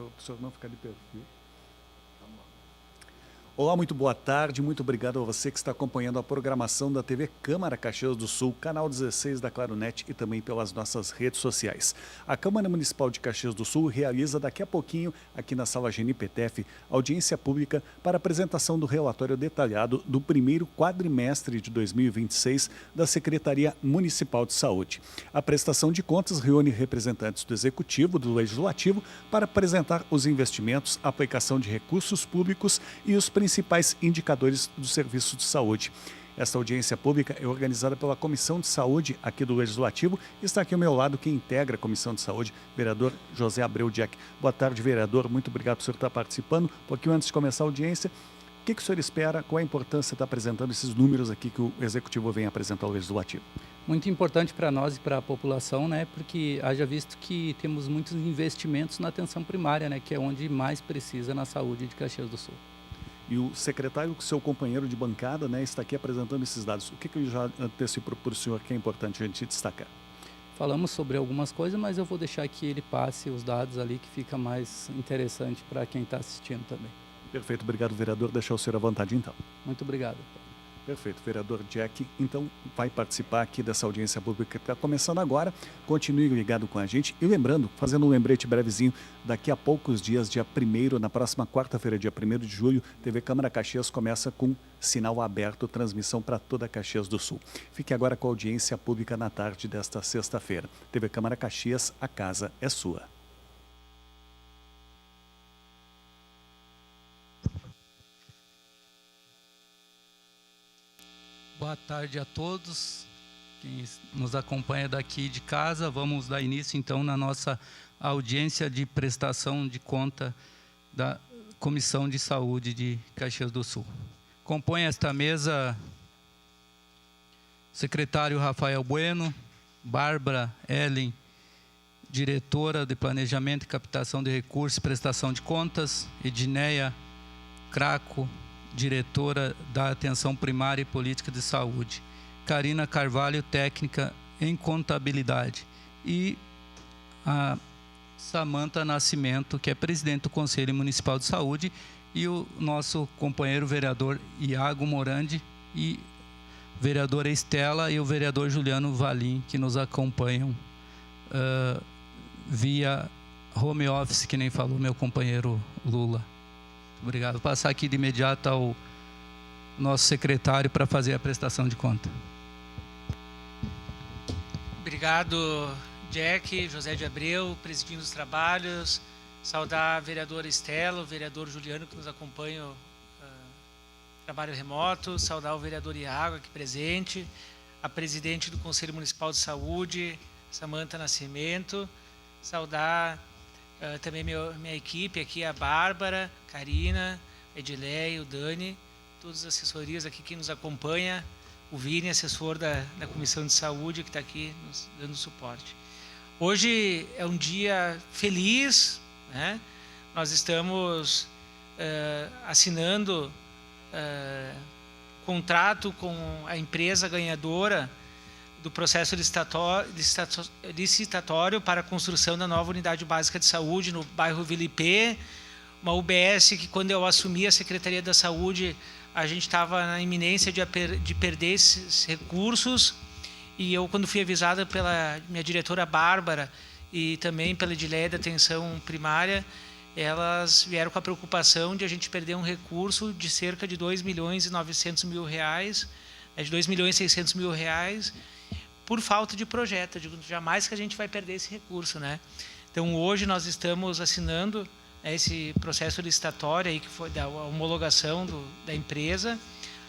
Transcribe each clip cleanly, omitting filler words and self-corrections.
o senhor não ficar de perfil. Olá, muito boa tarde, muito obrigado a você que está acompanhando a programação da TV Câmara Caxias do Sul, canal 16 da Claronet e também pelas nossas redes sociais. A Câmara Municipal de Caxias do Sul realiza daqui a pouquinho, aqui na Sala GNPTF, audiência pública para apresentação do relatório detalhado do primeiro quadrimestre de 2026 da Secretaria Municipal de Saúde. A prestação de contas reúne representantes do Executivo, do Legislativo, para apresentar os investimentos, a aplicação de recursos públicos e os principais indicadores do serviço de saúde. Esta audiência pública é organizada pela Comissão de Saúde aqui do Legislativo. Está aqui ao meu lado quem integra a Comissão de Saúde, vereador José Abreu Jack. Boa tarde, vereador. Muito obrigado por senhor estar participando. Um pouquinho antes de começar a audiência, o que o senhor espera? Qual a importância de estar apresentando esses números aqui que o Executivo vem apresentar ao Legislativo? Muito importante para nós e para a população, né? Porque haja visto que temos muitos investimentos na atenção primária, né? Que é onde mais precisa na saúde de Caxias do Sul. E o secretário, seu companheiro de bancada, né, está aqui apresentando esses dados. O que ele já antecipou para o senhor que é importante a gente destacar? Falamos sobre algumas coisas, mas eu vou deixar que ele passe os dados ali, que fica mais interessante para quem está assistindo também. Perfeito, obrigado, vereador. Deixar o senhor à vontade, então. Muito obrigado. Perfeito, vereador Jack, então vai participar aqui dessa audiência pública que está começando agora. Continue ligado com a gente e lembrando, fazendo um lembrete brevezinho, daqui a poucos dias, dia 1º, na próxima quarta-feira, dia 1º de julho, TV Câmara Caxias começa com sinal aberto, transmissão para toda Caxias do Sul. Fique agora com a audiência pública na tarde desta sexta-feira. TV Câmara Caxias, a casa é sua. Boa tarde a todos, quem nos acompanha daqui de casa. Vamos dar início, então, na nossa audiência de prestação de conta da Comissão de Saúde de Caxias do Sul. Compõe esta mesa o secretário Rafael Bueno, Bárbara Ellen, diretora de Planejamento e Captação de Recursos e Prestação de Contas, Edneia Craco, diretora da Atenção Primária e Política de Saúde, Karina Carvalho, técnica em contabilidade, e a Samanta Nascimento, que é presidente do Conselho Municipal de Saúde, e o nosso companheiro vereador Iago Morandi, e vereadora Estela e o vereador Juliano Valim, que nos acompanham via home office, que nem falou meu companheiro Lula. Obrigado. Vou passar aqui de imediato ao nosso secretário para fazer a prestação de conta. Obrigado, Jack, José de Abreu, presidindo os trabalhos. Saudar a vereadora Estela, o vereador Juliano, que nos acompanha no trabalho remoto. Saudar o vereador Iago, aqui presente. A presidente do Conselho Municipal de Saúde, Samanta Nascimento. Saudar também minha equipe aqui, a Bárbara, Karina, Edileia, o Dani, todas as assessorias aqui que nos acompanha, o Vini, assessor da Comissão de Saúde, que está aqui nos dando suporte. Hoje é um dia feliz, né? Nós estamos assinando contrato com a empresa ganhadora do processo licitatório para a construção da nova unidade básica de saúde no bairro Vila Ipê, uma UBS que, quando eu assumi a Secretaria da Saúde, a gente estava na iminência de perder esses recursos, e eu, quando fui avisada pela minha diretora Bárbara e também pela Edileia da Atenção Primária, elas vieram com a preocupação de a gente perder um recurso de cerca de R$2.900.000, de R$2.600.000, por falta de projeto. Eu digo, jamais que a gente vai perder esse recurso, né? Então, hoje nós estamos assinando esse processo licitatório aí, que foi da homologação da empresa,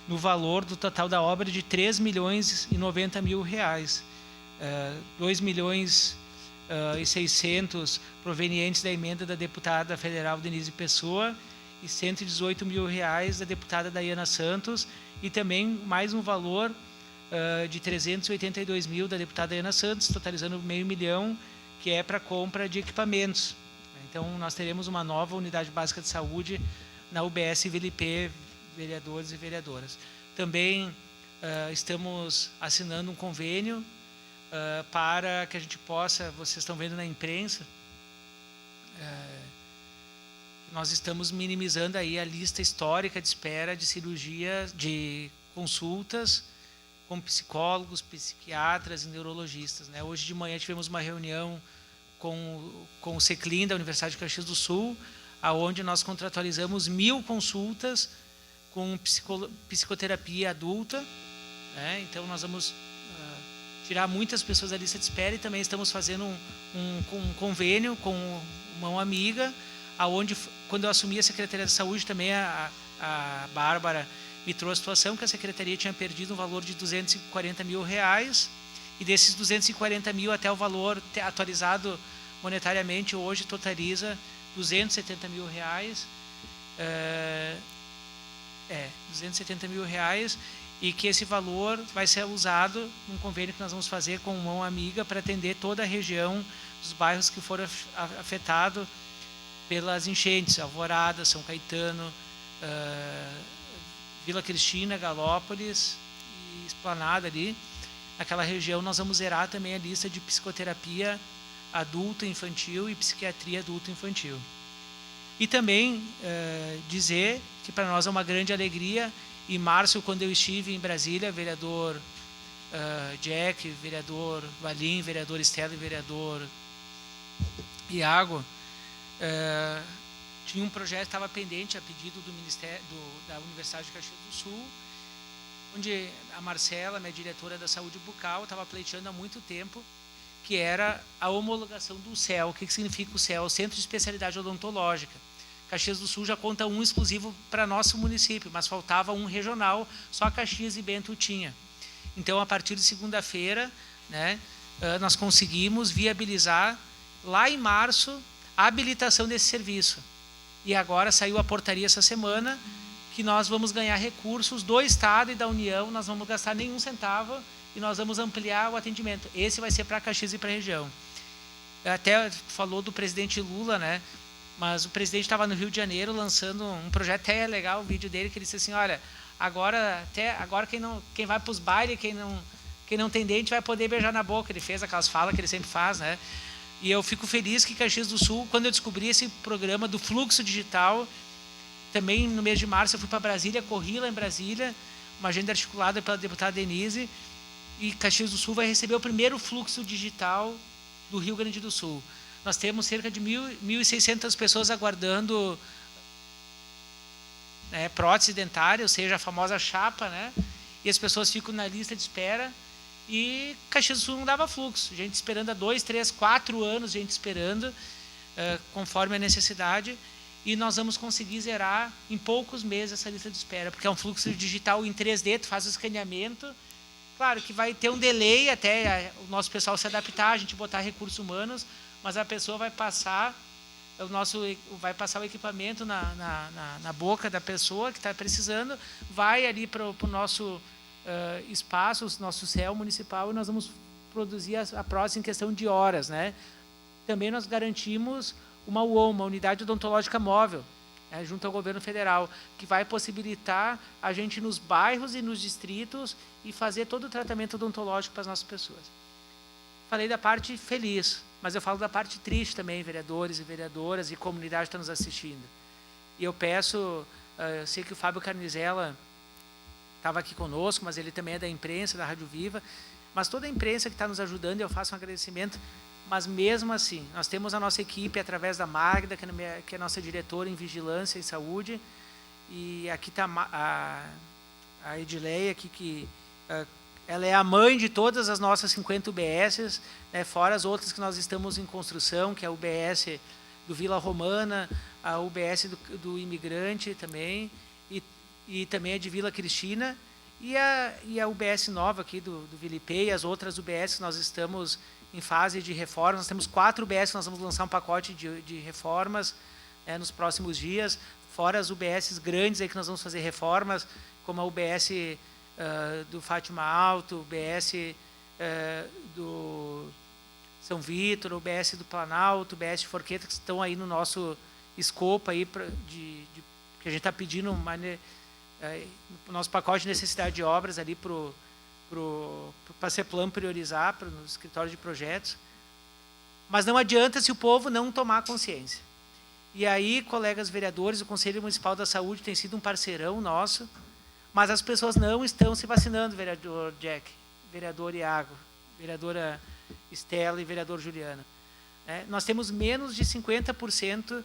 no valor do total da obra de R$3.090.000. R$2.600.000 provenientes da emenda da deputada federal Denise Pessoa e R$118.000 da deputada Daiana Santos, e também mais um valor de R$382.000 da deputada Daiana Santos, totalizando R$500 mil, que é para compra de equipamentos. Então, nós teremos uma nova unidade básica de saúde na UBS Vila Ipê, vereadores e vereadoras. Também estamos assinando um convênio para que a gente possa, vocês estão vendo na imprensa, nós estamos minimizando aí a lista histórica de espera de cirurgia, de consultas com psicólogos, psiquiatras e neurologistas, né? Hoje de manhã tivemos uma reunião com o CECLIN da Universidade de Caxias do Sul, aonde nós contratualizamos 1000 consultas com psicoterapia adulta, né? Então nós vamos tirar muitas pessoas da lista de espera, e também estamos fazendo um convênio com uma amiga, aonde, quando eu assumi a Secretaria da Saúde, também a Bárbara me trouxe a situação que a Secretaria tinha perdido um valor de R$240 mil, e desses 240 mil até o valor atualizado monetariamente hoje totaliza R$270 mil, 270 mil reais, e que esse valor vai ser usado num convênio que nós vamos fazer com uma amiga para atender toda a região dos bairros que foram afetados pelas enchentes, Alvorada, São Caetano, Vila Cristina, Galópolis e Esplanada ali. Naquela região nós vamos zerar também a lista de psicoterapia adulto infantil e psiquiatria adulto infantil. E também dizer que para nós é uma grande alegria. Em março, quando eu estive em Brasília, vereador Jack, vereador Valim, vereador Estela e vereador Iago, tinha um projeto que estava pendente a pedido do Ministério, da Universidade de Caxias do Sul, onde a Marcela, minha diretora da saúde bucal, estava pleiteando há muito tempo, que era a homologação do CEL. O que significa o CEL? O Centro de Especialidade Odontológica. Caxias do Sul já conta um exclusivo para nosso município, mas faltava um regional, só Caxias e Bento tinha. Então, a partir de segunda-feira, né, nós conseguimos viabilizar, lá em março, a habilitação desse serviço. E agora saiu a portaria essa semana, que nós vamos ganhar recursos do Estado e da União, nós não vamos gastar nenhum centavo, e nós vamos ampliar o atendimento. Esse vai ser para Caxias e para a região. Até falou do presidente Lula, né? Mas o presidente estava no Rio de Janeiro lançando um projeto, até é legal o vídeo dele, que ele disse assim, olha, agora quem vai para os bailes, quem não tem dente vai poder beijar na boca. Ele fez aquelas falas que ele sempre faz, né? E eu fico feliz que Caxias do Sul, quando eu descobri esse programa do fluxo digital, também no mês de março eu fui para Brasília, corri lá em Brasília, uma agenda articulada pela deputada Denise, e Caxias do Sul vai receber o primeiro fluxo digital do Rio Grande do Sul. Nós temos cerca de 1.600 pessoas aguardando prótese dentária, ou seja, a famosa chapa, né? E as pessoas ficam na lista de espera, e Caxias do Sul não dava fluxo. Gente esperando há 2, 3, 4 anos, gente esperando, conforme a necessidade, e nós vamos conseguir zerar em poucos meses essa lista de espera, porque é um fluxo digital em 3D, tu faz o escaneamento. Claro que vai ter um delay até o nosso pessoal se adaptar, a gente botar recursos humanos, mas a pessoa vai passar o equipamento na boca da pessoa que está precisando, vai ali para o nosso espaço, o nosso CEL municipal, e nós vamos produzir a prótese em questão de horas, né? Também nós garantimos uma UOM, uma unidade odontológica móvel, junto ao governo federal, que vai possibilitar a gente nos bairros e nos distritos e fazer todo o tratamento odontológico para as nossas pessoas. Falei da parte feliz, mas eu falo da parte triste também, vereadores e vereadoras e comunidade que está nos assistindo. E eu peço, eu sei que o Fábio Carnizella estava aqui conosco, mas ele também é da imprensa, da Rádio Viva, mas toda a imprensa que está nos ajudando, eu faço um agradecimento, mas mesmo assim, nós temos a nossa equipe através da Magda, que é a nossa diretora em Vigilância e Saúde, e aqui está a Edileia, aqui, que ela é a mãe de todas as nossas 50 UBSs, né, fora as outras que nós estamos em construção, que é a UBS do Vila Romana, a UBS do Imigrante também, e também a de Vila Cristina, e a UBS nova aqui do Vila IP, e as outras UBS que nós estamos em fase de reforma. Nós temos 4 UBS que nós vamos lançar um pacote de reformas nos próximos dias, fora as UBS grandes aí que nós vamos fazer reformas, como a UBS do Fátima Alto, UBS do São Vítor, UBS do Planalto, UBS de Forqueta, que estão aí no nosso escopo aí que a gente está pedindo o nosso pacote de necessidade de obras ali para a CEPLAN priorizar para no escritório de projetos. Mas não adianta se o povo não tomar consciência. E aí, colegas vereadores, o Conselho Municipal da Saúde tem sido um parceirão nosso, mas as pessoas não estão se vacinando, vereador Jack, vereador Iago, vereadora Estela e vereador Juliana. Nós temos menos de 50%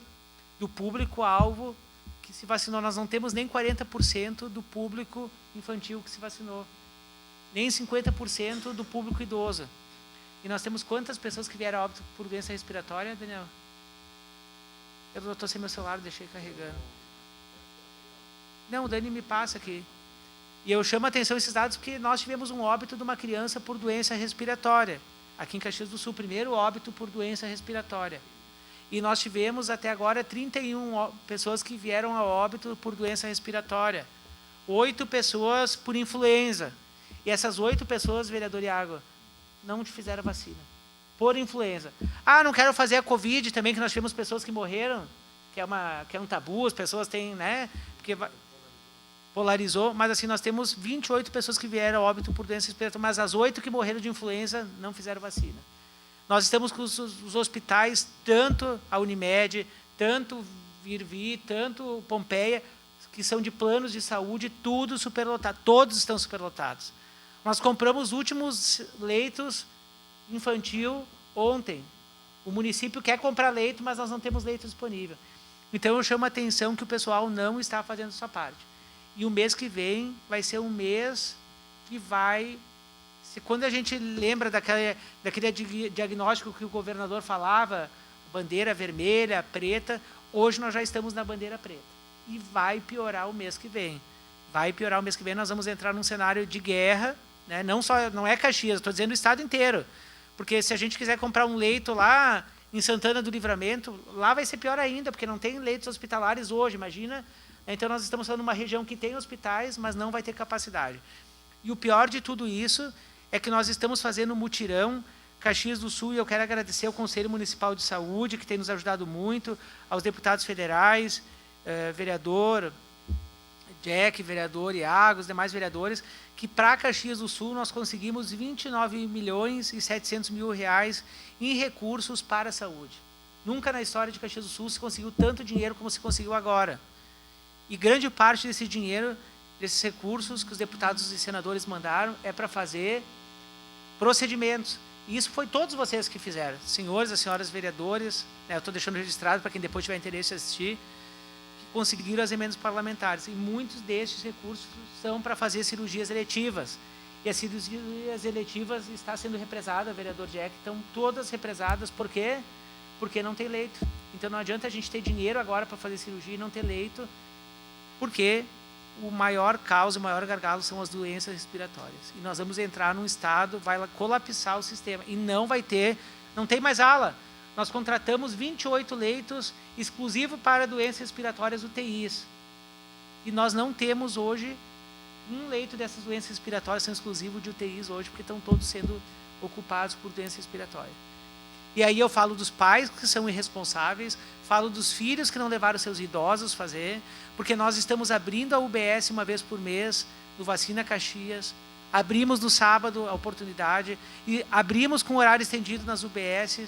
do público-alvo que se vacinou. Nós não temos nem 40% do público infantil que se vacinou, nem 50% do público idoso. E nós temos quantas pessoas que vieram a óbito por doença respiratória, Daniel? Eu estou sem meu celular, deixei carregando. Não, o Dani me passa aqui. E eu chamo a atenção esses dados porque nós tivemos um óbito de uma criança por doença respiratória. Aqui em Caxias do Sul, primeiro óbito por doença respiratória. E nós tivemos até agora 31 pessoas que vieram a óbito por doença respiratória. 8 pessoas por influenza. E essas 8 pessoas, vereador Iago, não fizeram vacina. Por influenza. Ah, não quero fazer a Covid também, que nós tivemos pessoas que morreram, que é um tabu, as pessoas têm, né? Porque polarizou, mas assim, nós temos 28 pessoas que vieram a óbito por doença respiratória, mas as 8 que morreram de influenza não fizeram vacina. Nós estamos com os hospitais, tanto a Unimed, tanto Virvi, tanto Pompeia, que são de planos de saúde, tudo superlotado, todos estão superlotados. Nós compramos os últimos leitos infantil ontem. O município quer comprar leito, mas nós não temos leito disponível. Então, eu chamo a atenção que o pessoal não está fazendo a sua parte. E o mês que vem vai ser um mês que vai... Quando a gente lembra daquele diagnóstico que o governador falava, bandeira vermelha, preta, hoje nós já estamos na bandeira preta. E vai piorar o mês que vem. Vai piorar o mês que vem, nós vamos entrar num cenário de guerra, né? Não é Caxias, estou dizendo o estado inteiro. Porque se a gente quiser comprar um leito lá em Santana do Livramento, lá vai ser pior ainda, porque não tem leitos hospitalares hoje, imagina. Então, nós estamos falando de uma região que tem hospitais, mas não vai ter capacidade. E o pior de tudo isso é que nós estamos fazendo um mutirão Caxias do Sul, e eu quero agradecer ao Conselho Municipal de Saúde, que tem nos ajudado muito, aos deputados federais, vereador Jack, vereador Iago, os demais vereadores, que para Caxias do Sul nós conseguimos 29.700.000 reais em recursos para a saúde. Nunca na história de Caxias do Sul se conseguiu tanto dinheiro como se conseguiu agora. E grande parte desse dinheiro, desses recursos que os deputados e senadores mandaram, é para fazer procedimentos. E isso foi todos vocês que fizeram, senhores e senhoras vereadores, né, eu estou deixando registrado para quem depois tiver interesse em assistir, que conseguiram as emendas parlamentares. E muitos destes recursos são para fazer cirurgias eletivas. E as cirurgias eletivas estão sendo represadas, vereador Jack, estão todas represadas. Por quê? Porque não tem leito. Então não adianta a gente ter dinheiro agora para fazer cirurgia e não ter leito, porque o maior causa, o maior gargalo são as doenças respiratórias. E nós vamos entrar num estado, vai colapsar o sistema. E não tem mais ala. Nós contratamos 28 leitos exclusivos para doenças respiratórias UTIs. E nós não temos hoje um leito dessas doenças respiratórias são exclusivos de UTIs hoje, porque estão todos sendo ocupados por doença respiratória. E aí eu falo dos pais que são irresponsáveis, falo dos filhos que não levaram seus idosos fazer, porque nós estamos abrindo a UBS uma vez por mês, no Vacina Caxias, abrimos no sábado a oportunidade, e abrimos com horário estendido nas UBS,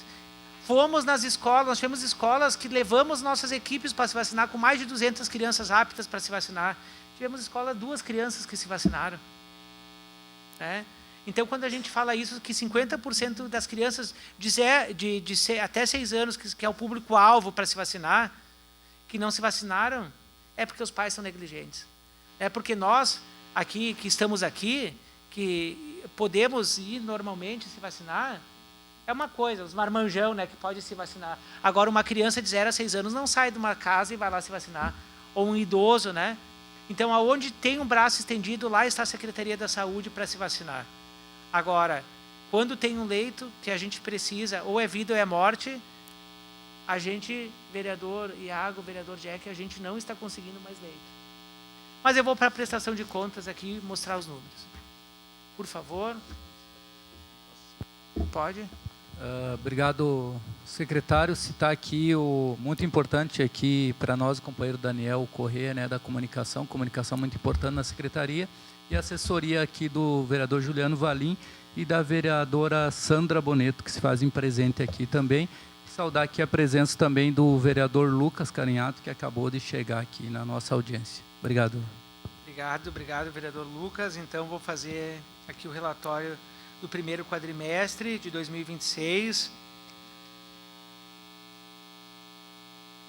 fomos nas escolas, nós tivemos escolas que levamos nossas equipes para se vacinar, com mais de 200 crianças aptas para se vacinar. Tivemos escola 2 crianças que se vacinaram. Então, quando a gente fala isso, que 50% das crianças até 6 anos, que é o público-alvo para se vacinar, que não se vacinaram, é porque os pais são negligentes. É porque nós, aqui, que estamos aqui, que podemos ir normalmente se vacinar, é uma coisa, os marmanjão, né, que pode se vacinar. Agora, uma criança de 0 a 6 anos não sai de uma casa e vai lá se vacinar. Ou um idoso, né? Então, aonde tem um braço estendido, lá está a Secretaria da Saúde para se vacinar. Agora, quando tem um leito que a gente precisa, ou é vida ou é morte, a gente, vereador Iago, vereador Jack, a gente não está conseguindo mais leito. Mas eu vou para a prestação de contas aqui mostrar os números. Por favor. Pode. Obrigado, secretário. Citar aqui muito importante aqui para nós, o companheiro Daniel Corrêa, né, da comunicação muito importante na secretaria, e a assessoria aqui do vereador Juliano Valim e da vereadora Sandra Boneto, que se fazem presente aqui também. saudar aqui a presença também do vereador Lucas Carinhato, que acabou de chegar aqui na nossa audiência. Obrigado. Obrigado, vereador Lucas. Então, vou fazer aqui o relatório do primeiro quadrimestre de 2026.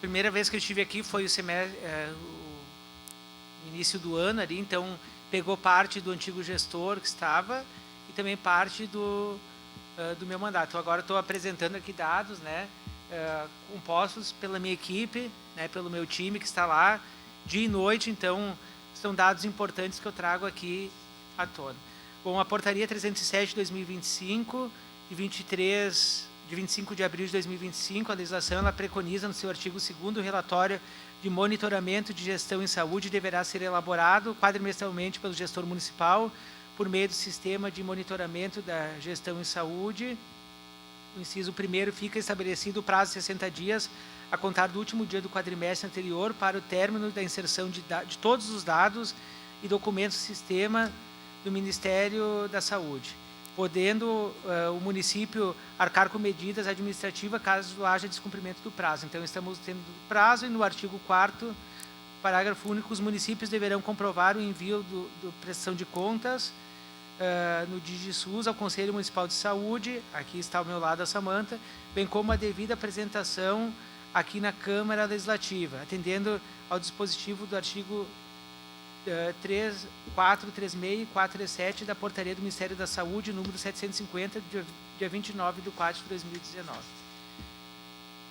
Primeira vez que eu estive aqui foi o início do ano ali, então pegou parte do antigo gestor que estava e também parte do meu mandato. Agora estou apresentando aqui dados, né, compostos pela minha equipe, né, pelo meu time que está lá dia e noite, então são dados importantes que eu trago aqui à tona. Bom, a portaria 307 de 2025, de 25 de abril de 2025, a legislação ela preconiza no seu artigo 2º o relatório de monitoramento de gestão em saúde deverá ser elaborado quadrimestralmente pelo gestor municipal por meio do sistema de monitoramento da gestão em saúde. No inciso 1º fica estabelecido o prazo de 60 dias a contar do último dia do quadrimestre anterior para o término da inserção de todos os dados e documentos do sistema do Ministério da Saúde, podendo o município arcar com medidas administrativas caso haja descumprimento do prazo. Então, estamos tendo prazo e no artigo 4º, parágrafo único, os municípios deverão comprovar o envio do prestação de contas no DigiSUS ao Conselho Municipal de Saúde, aqui está ao meu lado a Samanta, bem como a devida apresentação aqui na Câmara Legislativa, atendendo ao dispositivo do artigo 436 e 437 da Portaria do Ministério da Saúde, número 750, dia 29 de 4 de 2019.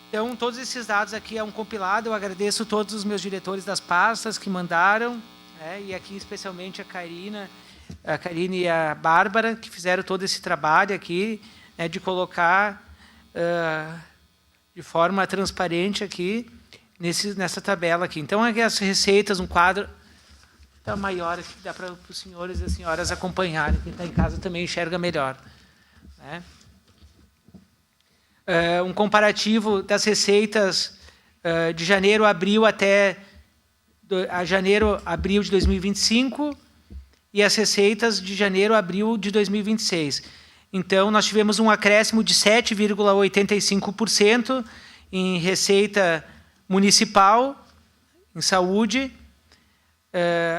Então, todos esses dados aqui é um compilado. Eu agradeço todos os meus diretores das pastas que mandaram, e aqui especialmente a Karine e a Bárbara, que fizeram todo esse trabalho aqui, de colocar de forma transparente aqui nessa tabela aqui. Então, aqui as receitas, um quadro está maior aqui, que dá para os senhores e as senhoras acompanharem. Quem está em casa também enxerga melhor, né? Um comparativo das receitas de janeiro a abril abril de 2025 e as receitas de janeiro a abril de 2026. Então, nós tivemos um acréscimo de 7,85% em receita municipal, em saúde.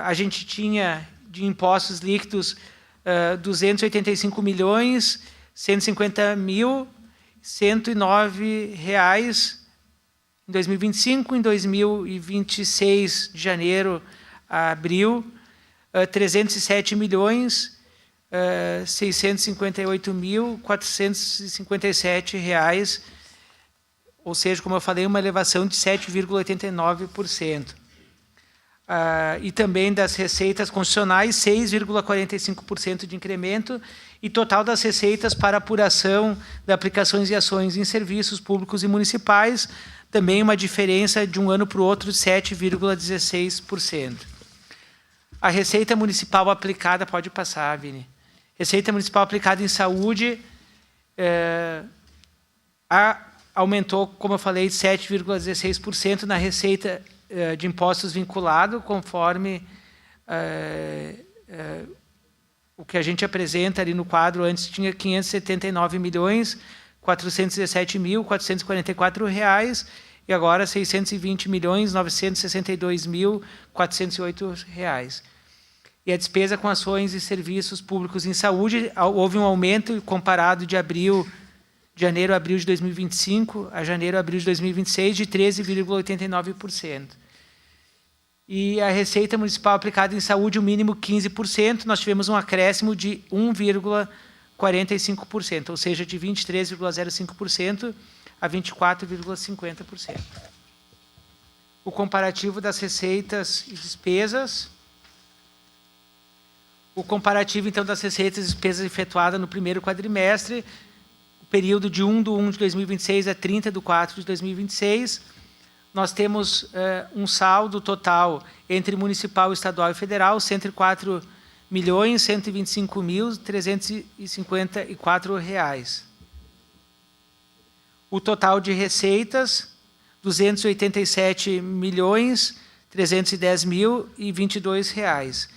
A gente tinha de impostos líquidos 285.150.109 reais em 2025, em 2026, de janeiro a abril, 307.658.457 reais, ou seja, como eu falei, uma elevação de 7,89%. E também das receitas constitucionais, 6,45% de incremento, e total das receitas para apuração de aplicações e ações em serviços públicos e municipais, também uma diferença de um ano para o outro de 7,16%. A receita municipal aplicada, pode passar, Vini. Receita municipal aplicada em saúde aumentou, como eu falei, de 7,16% na receita de impostos vinculado, conforme o que a gente apresenta ali no quadro. Antes tinha 579.417.444 reais e agora 620.962.408 reais. E a despesa com ações e serviços públicos em saúde, houve um aumento comparado de janeiro a abril de 2025 a janeiro a abril de 2026 de 13,89%. E a receita municipal aplicada em saúde, o mínimo 15%, nós tivemos um acréscimo de 1,45%, ou seja, de 23,05% a 24,50%. O comparativo das receitas e despesas. O comparativo, então, das receitas e despesas efetuadas no primeiro quadrimestre, o período de 1/1 de 2026 a 30/4 de 2026, nós temos um saldo total entre municipal, estadual e federal, 104.125.354 reais. O total de receitas, 287.310.022 reais.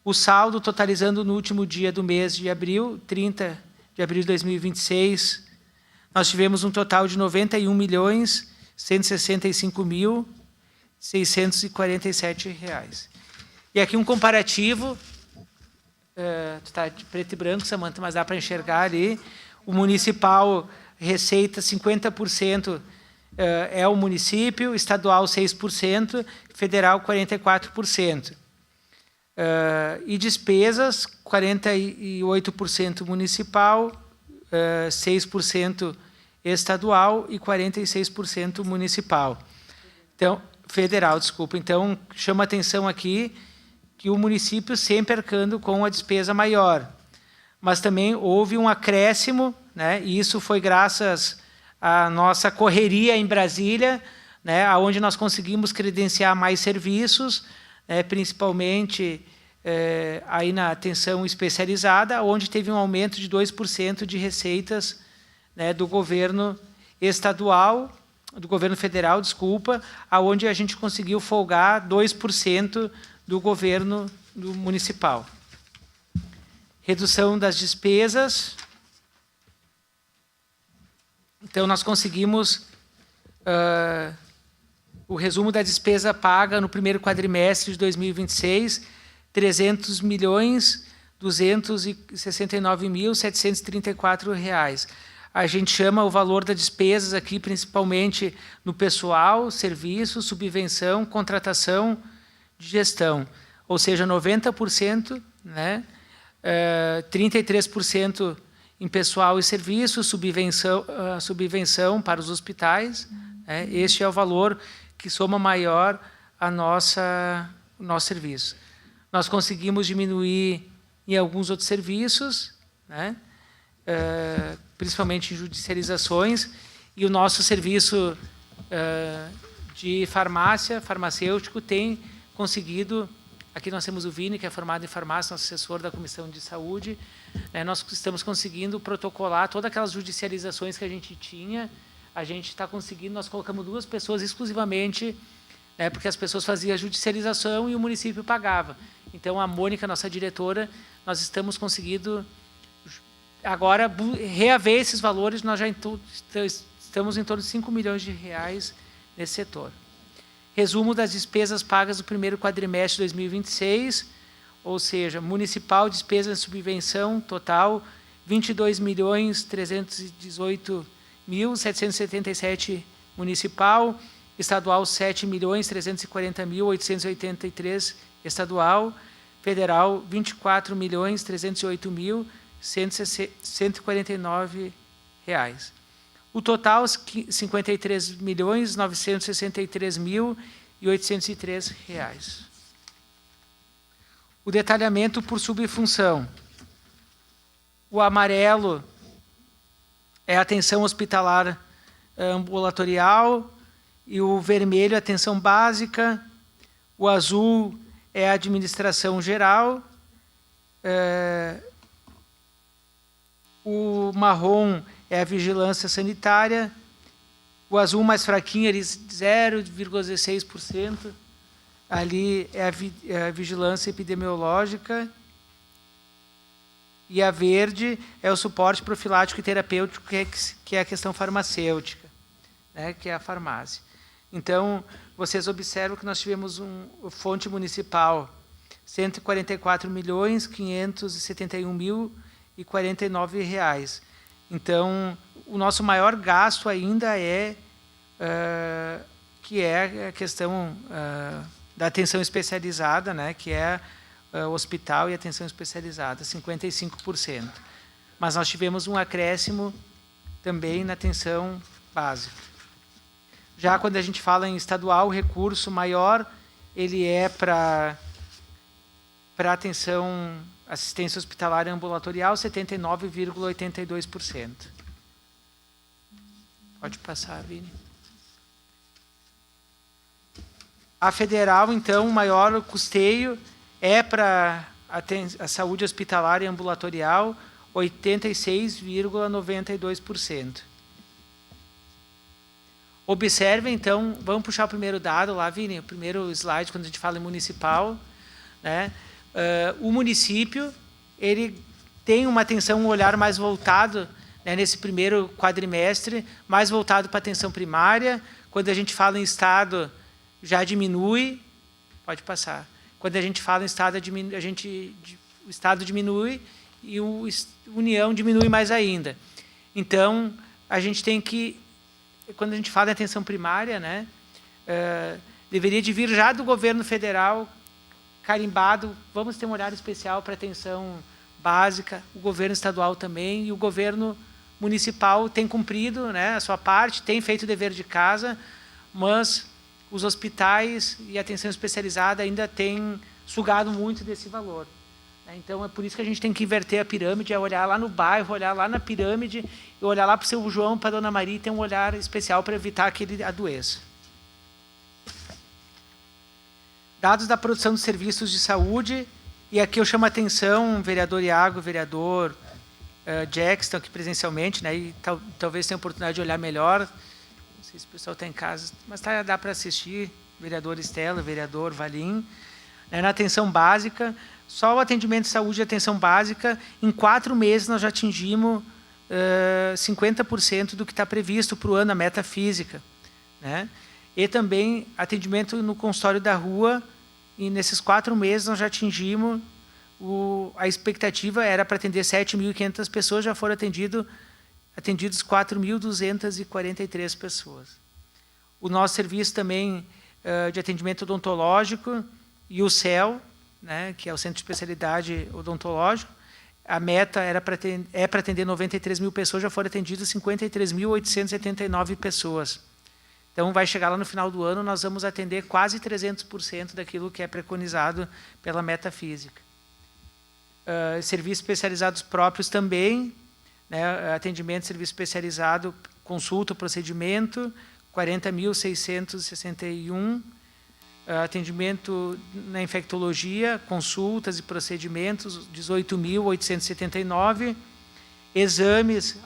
O saldo totalizando no último dia do mês de abril, 30 de abril de 2026, nós tivemos um total de R$ 91.165.647. E aqui um comparativo, está de preto e branco, Samanta, mas dá para enxergar ali. O municipal, receita 50% é o município, estadual 6%, federal 44%. E despesas, 48% municipal, 6% estadual e 46% municipal. Então, federal, desculpa. Então, chama atenção aqui que o município sempre arcando com a despesa maior. Mas também houve um acréscimo, né? E isso foi graças à nossa correria em Brasília, né? Onde nós conseguimos credenciar mais serviços, principalmente aí na atenção especializada, onde teve um aumento de 2% de receitas, né, do governo estadual, do governo federal, desculpa, aonde a gente conseguiu folgar 2% do governo municipal. Redução das despesas. Então, nós conseguimos o resumo da despesa paga no primeiro quadrimestre de 2026, R$ 300.269.734. A gente chama o valor das despesas aqui, principalmente no pessoal, serviço, subvenção, contratação de gestão. Ou seja, 90%, né? 33% em pessoal e serviço, subvenção para os hospitais. Este é o valor que soma maior o nosso serviço. Nós conseguimos diminuir em alguns outros serviços, né? Principalmente em judicializações, e o nosso serviço de farmacêutico tem conseguido. Aqui nós temos o Vini, que é formado em farmácia, nosso assessor da Comissão de Saúde. Nós estamos conseguindo protocolar todas aquelas judicializações que a gente tinha. A gente está conseguindo, nós colocamos 2 pessoas exclusivamente, né, porque as pessoas faziam a judicialização e o município pagava. Então, a Mônica, nossa diretora, nós estamos conseguindo agora reaver esses valores. Nós já estamos em torno de R$ 5 milhões nesse setor. Resumo das despesas pagas no primeiro quadrimestre de 2026, ou seja, municipal, despesas de subvenção, total, R$ 22.318.777 municipal, estadual, R$ 7.340.883 estadual, federal, R$ 24.308.149. O total, R$ 53.963.803. O detalhamento por subfunção. O amarelo é a atenção hospitalar ambulatorial, e o vermelho é a atenção básica, o azul é a administração geral, o marrom é a vigilância sanitária, o azul mais fraquinho, 0,16%, ali é a vigilância epidemiológica, e a verde é o suporte profilático e terapêutico, que é a questão farmacêutica, né, que é a farmácia. Então, vocês observam que nós tivemos fonte municipal, R$ 144.571.049. Então, o nosso maior gasto ainda é que é a questão da atenção especializada, né, que é hospital e atenção especializada, 55%. Mas nós tivemos um acréscimo também na atenção básica. Já quando a gente fala em estadual, o recurso maior, ele é para atenção, assistência hospitalar e ambulatorial, 79,82%. Pode passar, Vini. A federal, então, o maior custeio é para a saúde hospitalar e ambulatorial, 86,92%. Observe, então, vamos puxar o primeiro dado lá, Vini, o primeiro slide, quando a gente fala em municipal, né? O município, ele tem uma atenção, um olhar mais voltado né, nesse primeiro quadrimestre, mais voltado para a atenção primária. Quando a gente fala em estado, já diminui. Pode passar. Quando a gente fala em estado, o estado diminui e o União diminui mais ainda. Então, a gente tem que, quando a gente fala em atenção primária, né, deveria de vir já do governo federal, carimbado, vamos ter um olhar especial para a atenção básica, o governo estadual também, e o governo municipal tem cumprido, né, a sua parte, tem feito o dever de casa, mas os hospitais e a atenção especializada ainda têm sugado muito desse valor. Então, é por isso que a gente tem que inverter a pirâmide, é olhar lá no bairro, olhar lá na pirâmide, e olhar lá para o seu João, para a Dona Maria, e ter um olhar especial para evitar que ele adoeça. Dados da produção de serviços de saúde, e aqui eu chamo a atenção, vereador Iago, vereador Jack, estão aqui presencialmente, né, e talvez tenha a oportunidade de olhar melhor, não sei se o pessoal está em casa, mas dá para assistir, vereador Estela, vereador Valim, né, na atenção básica, só o atendimento de saúde e atenção básica, em 4 meses nós já atingimos 50% do que está previsto para o ano, a meta física, né? E também atendimento no consultório da rua, e nesses 4 meses nós já atingimos, a expectativa era para atender 7.500 pessoas, já foram atendidos 4.243 pessoas. O nosso serviço também de atendimento odontológico e o CEL, né, que é o Centro de Especialidade Odontológico, a meta é para atender 93 mil pessoas, já foram atendidas 53.879 pessoas. Então, vai chegar lá no final do ano, nós vamos atender quase 300% daquilo que é preconizado pela meta física. Serviços especializados próprios também, né, atendimento de serviço especializado, consulta, procedimento, 40.661, atendimento na infectologia, consultas e procedimentos, 18.879, exames,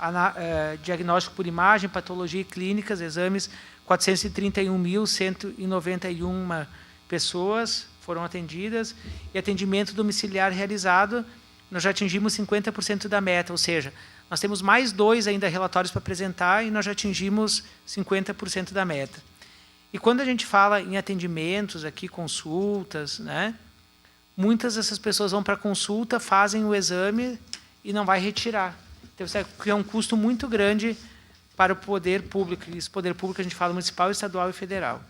diagnóstico por imagem, patologia e clínicas, exames, 431.191 pessoas foram atendidas, e atendimento domiciliar realizado, nós já atingimos 50% da meta, ou seja, nós temos mais 2 ainda relatórios para apresentar e nós já atingimos 50% da meta. E quando a gente fala em atendimentos, aqui, consultas, né, muitas dessas pessoas vão para a consulta, fazem o exame e não vai retirar. Então, isso é um custo muito grande para o poder público. Esse poder público a gente fala municipal, estadual e federal.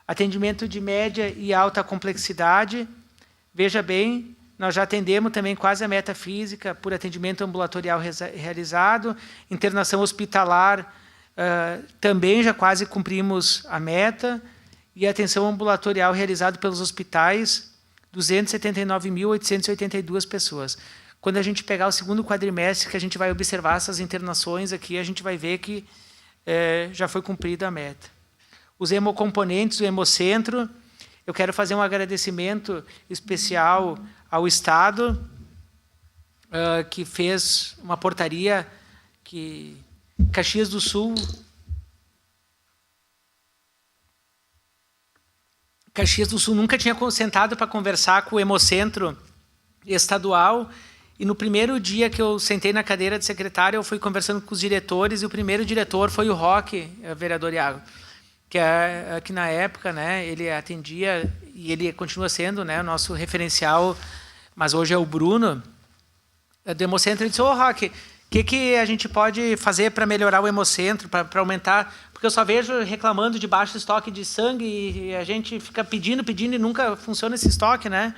Atendimento de média e alta complexidade. Veja bem, nós já atendemos também quase a meta física por atendimento ambulatorial realizado, internação hospitalar, também já quase cumprimos a meta, e atenção ambulatorial realizada pelos hospitais, 279.882 pessoas. Quando a gente pegar o segundo quadrimestre, que a gente vai observar essas internações aqui, a gente vai ver que já foi cumprida a meta. Os hemocomponentes, o Hemocentro, eu quero fazer um agradecimento especial ao Estado, que fez uma portaria que Caxias do Sul nunca tinha sentado para conversar com o Hemocentro estadual, e no primeiro dia que eu sentei na cadeira de secretário, eu fui conversando com os diretores, e o primeiro diretor foi o Roque, vereador Iago, que na época, né, ele atendia, e ele continua sendo, né, o nosso referencial, mas hoje é o Bruno, do Hemocentro. Ele disse: ô, Roque, o que a gente pode fazer para melhorar o Hemocentro, para aumentar? Porque eu só vejo reclamando de baixo estoque de sangue, e a gente fica pedindo e nunca funciona esse estoque, né?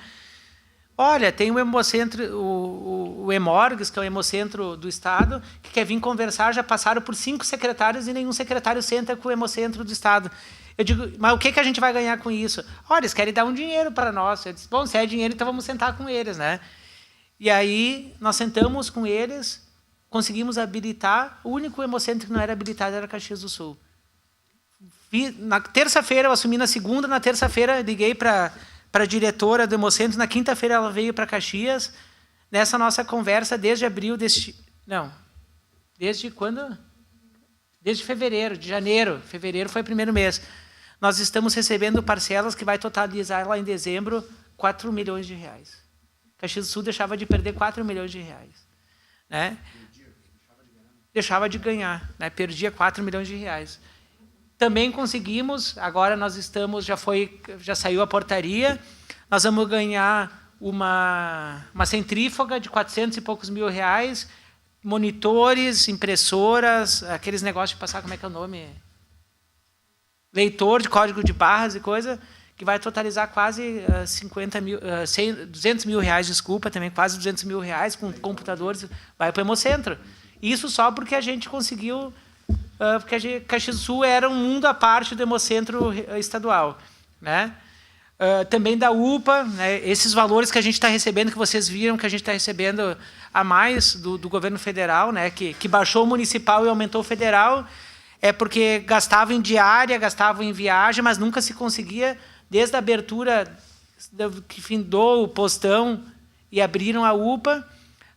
Olha, tem o Hemocentro, o Hemorgs, que é o Hemocentro do Estado, que quer vir conversar, já passaram por 5 secretários e nenhum secretário senta com o Hemocentro do Estado. Eu digo: mas o que a gente vai ganhar com isso? Olha, eles querem dar um dinheiro para nós. Eu disse: bom, se é dinheiro, então vamos sentar com eles, né? E aí nós sentamos com eles, conseguimos habilitar. O único Hemocentro que não era habilitado era Caxias do Sul. Na terça-feira eu assumi, na segunda, na terça-feira liguei para a diretora do Hemocentro, na quinta-feira ela veio para Caxias. Nessa nossa conversa, desde abril deste... Não, desde quando? Desde fevereiro, de janeiro. Fevereiro foi o primeiro mês. Nós estamos recebendo parcelas que vai totalizar lá em dezembro 4 milhões de reais. Caxias do Sul deixava de perder 4 milhões de reais. Né? deixava de ganhar, né? Perdia 4 milhões de reais. Também conseguimos, agora nós estamos, já saiu a portaria, nós vamos ganhar uma centrífuga de 400 e poucos mil reais, monitores, impressoras, aqueles negócios de passar, como é que é o nome? Leitor de código de barras e coisa, que vai totalizar quase 200 mil reais, desculpa, também quase 200 mil reais, com computadores, vai para o Hemocentro. Isso só porque a gente conseguiu, porque Caxias do Sul era um mundo à parte do Hemocentro estadual, né? Também da UPA, né? Esses valores que a gente está recebendo, que vocês viram que a gente está recebendo a mais do governo federal, né? Que baixou o municipal e aumentou o federal, é porque gastava em diária, gastava em viagem, mas nunca se conseguia, desde a abertura que findou o postão e abriram a UPA,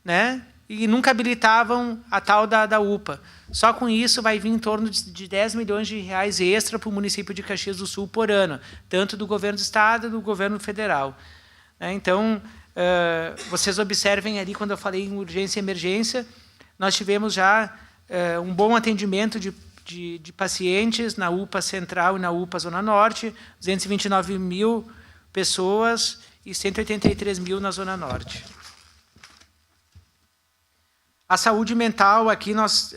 né? E nunca habilitavam a tal da UPA. Só com isso vai vir em torno de 10 milhões de reais extra para o município de Caxias do Sul por ano, tanto do governo do estado do governo federal. Então, vocês observem ali, quando eu falei em urgência e emergência, nós tivemos já um bom atendimento de pacientes na UPA Central e na UPA Zona Norte, 229 mil pessoas e 183 mil na Zona Norte. A saúde mental, aqui nós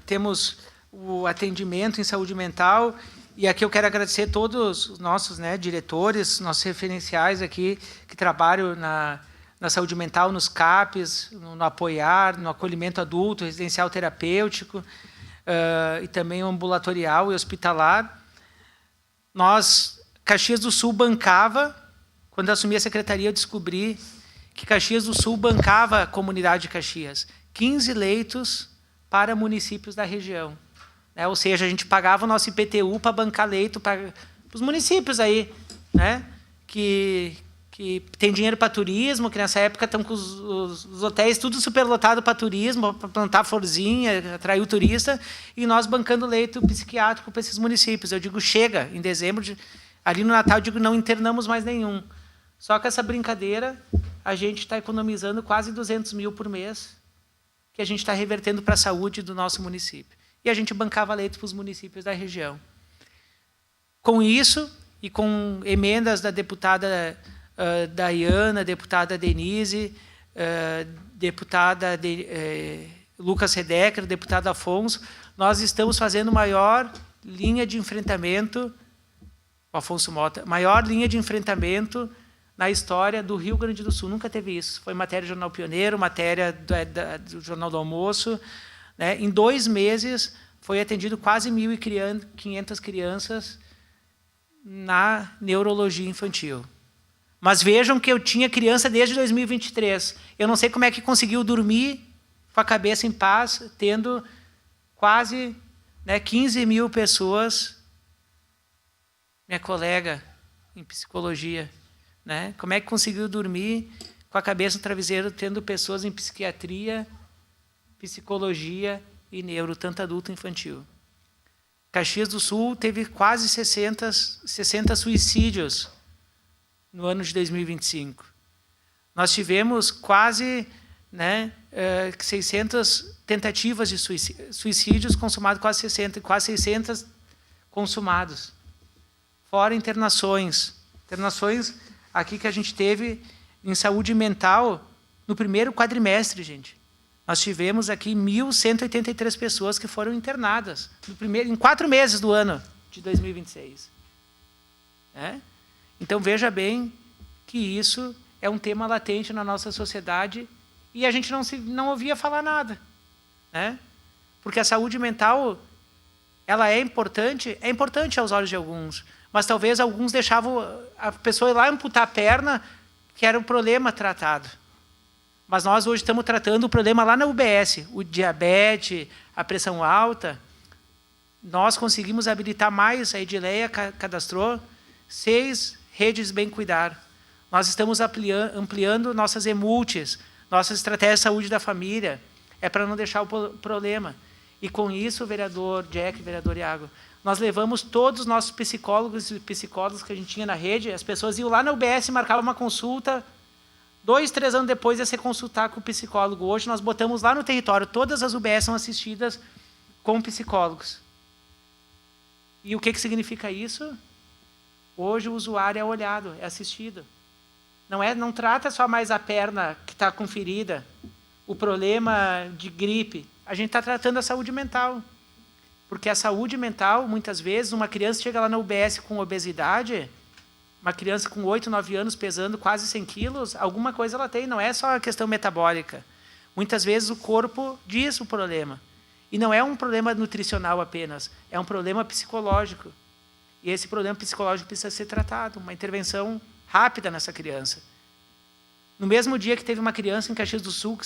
temos o atendimento em saúde mental, e aqui eu quero agradecer todos os nossos, né, diretores, nossos referenciais aqui, que trabalham na saúde mental, nos CAPs, no apoiar, no acolhimento adulto, residencial terapêutico, e também ambulatorial e hospitalar. Nós, Caxias do Sul bancava, quando eu assumi a secretaria, eu descobri que Caxias do Sul bancava a comunidade de Caxias, 15 leitos para municípios da região. Né? Ou seja, a gente pagava o nosso IPTU para bancar leito para os municípios aí, né? que tem dinheiro para turismo, que nessa época estão com os hotéis tudo superlotado para turismo, para plantar florzinha, atrair o turista, e nós bancando leito psiquiátrico para esses municípios. Eu digo, chega, em dezembro, ali no Natal, eu digo, não internamos mais nenhum. Só que essa brincadeira, a gente está economizando quase 200 mil por mês, que a gente está revertendo para a saúde do nosso município. E a gente bancava leito para os municípios da região. Com isso, e com emendas da deputada Daiana, deputada Denise, deputada Lucas Redecker, deputado Afonso, nós estamos fazendo maior linha de enfrentamento, Afonso Mota, maior linha de enfrentamento na história do Rio Grande do Sul. Nunca teve isso. Foi matéria do Jornal Pioneiro, matéria do Jornal do Almoço. Né? Em 2 meses, foi atendido quase 1.500 crianças na neurologia infantil. Mas vejam que eu tinha criança desde 2023. Eu não sei como é que conseguiu dormir com a cabeça em paz, tendo quase 15 mil pessoas, minha colega em psicologia, né? Como é que conseguiu dormir com a cabeça no travesseiro, tendo pessoas em psiquiatria, psicologia e neuro, tanto adulto e infantil. Caxias do Sul teve quase 60 suicídios no ano de 2025. Nós tivemos quase 600 tentativas de suicídios consumados, quase 600 consumados. Fora internações. Internações aqui que a gente teve em saúde mental no primeiro quadrimestre, gente. Nós tivemos aqui 1.183 pessoas que foram internadas em 4 meses do ano de 2026. Então, veja bem que isso é um tema latente na nossa sociedade e a gente não ouvia falar nada. Porque a saúde mental, ela é importante aos olhos de alguns, mas talvez alguns deixavam a pessoa ir lá amputar a perna, que era um problema tratado. Mas nós hoje estamos tratando o problema lá na UBS, o diabetes, a pressão alta. Nós conseguimos habilitar mais, a Edileia cadastrou 6 redes Bem Cuidar. Nós estamos ampliando nossas emultes, nossas estratégias de saúde da família, é para não deixar o problema. E com isso, vereador Jack, vereador Iago, nós levamos todos os nossos psicólogos e psicólogas que a gente tinha na rede, as pessoas iam lá na UBS, marcavam uma consulta, 2, 3 anos depois ia se consultar com o psicólogo. Hoje nós botamos lá no território, todas as UBS são assistidas com psicólogos. E o que significa isso? Hoje o usuário é olhado, é assistido. Não trata só mais a perna que está com ferida, o problema de gripe. A gente está tratando a saúde mental. Porque a saúde mental, muitas vezes, uma criança chega lá na UBS com obesidade, uma criança com 8, 9 anos pesando quase 100 quilos, alguma coisa ela tem, não é só a questão metabólica. Muitas vezes o corpo diz o problema. E não é um problema nutricional apenas, é um problema psicológico. E esse problema psicológico precisa ser tratado, uma intervenção rápida nessa criança. No mesmo dia que teve uma criança em Caxias do Sul que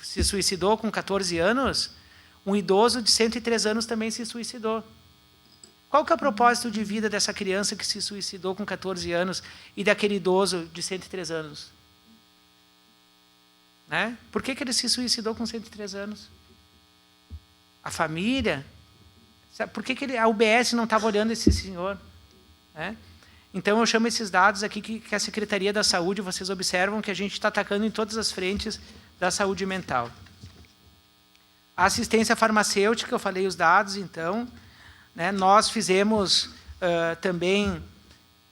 se suicidou com 14 anos, um idoso de 103 anos também se suicidou. Qual que é o propósito de vida dessa criança que se suicidou com 14 anos e daquele idoso de 103 anos? Né? Por que ele se suicidou com 103 anos? A família? Por que a UBS não estava olhando esse senhor? Né? Então, eu chamo esses dados aqui que a Secretaria da Saúde, vocês observam que a gente está atacando em todas as frentes da saúde mental. A assistência farmacêutica, eu falei os dados, então, né, nós fizemos também,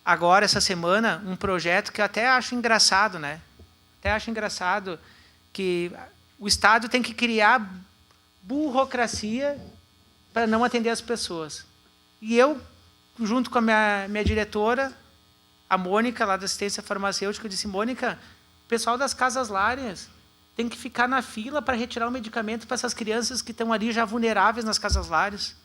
agora, essa semana, um projeto que eu até acho engraçado, né? Até acho engraçado que o Estado tem que criar burocracia para não atender as pessoas. E eu, junto com a minha diretora, a Mônica, lá da assistência farmacêutica, eu disse, Mônica, o pessoal das casas lares tem que ficar na fila para retirar o medicamento para essas crianças que estão ali já vulneráveis nas casas lares.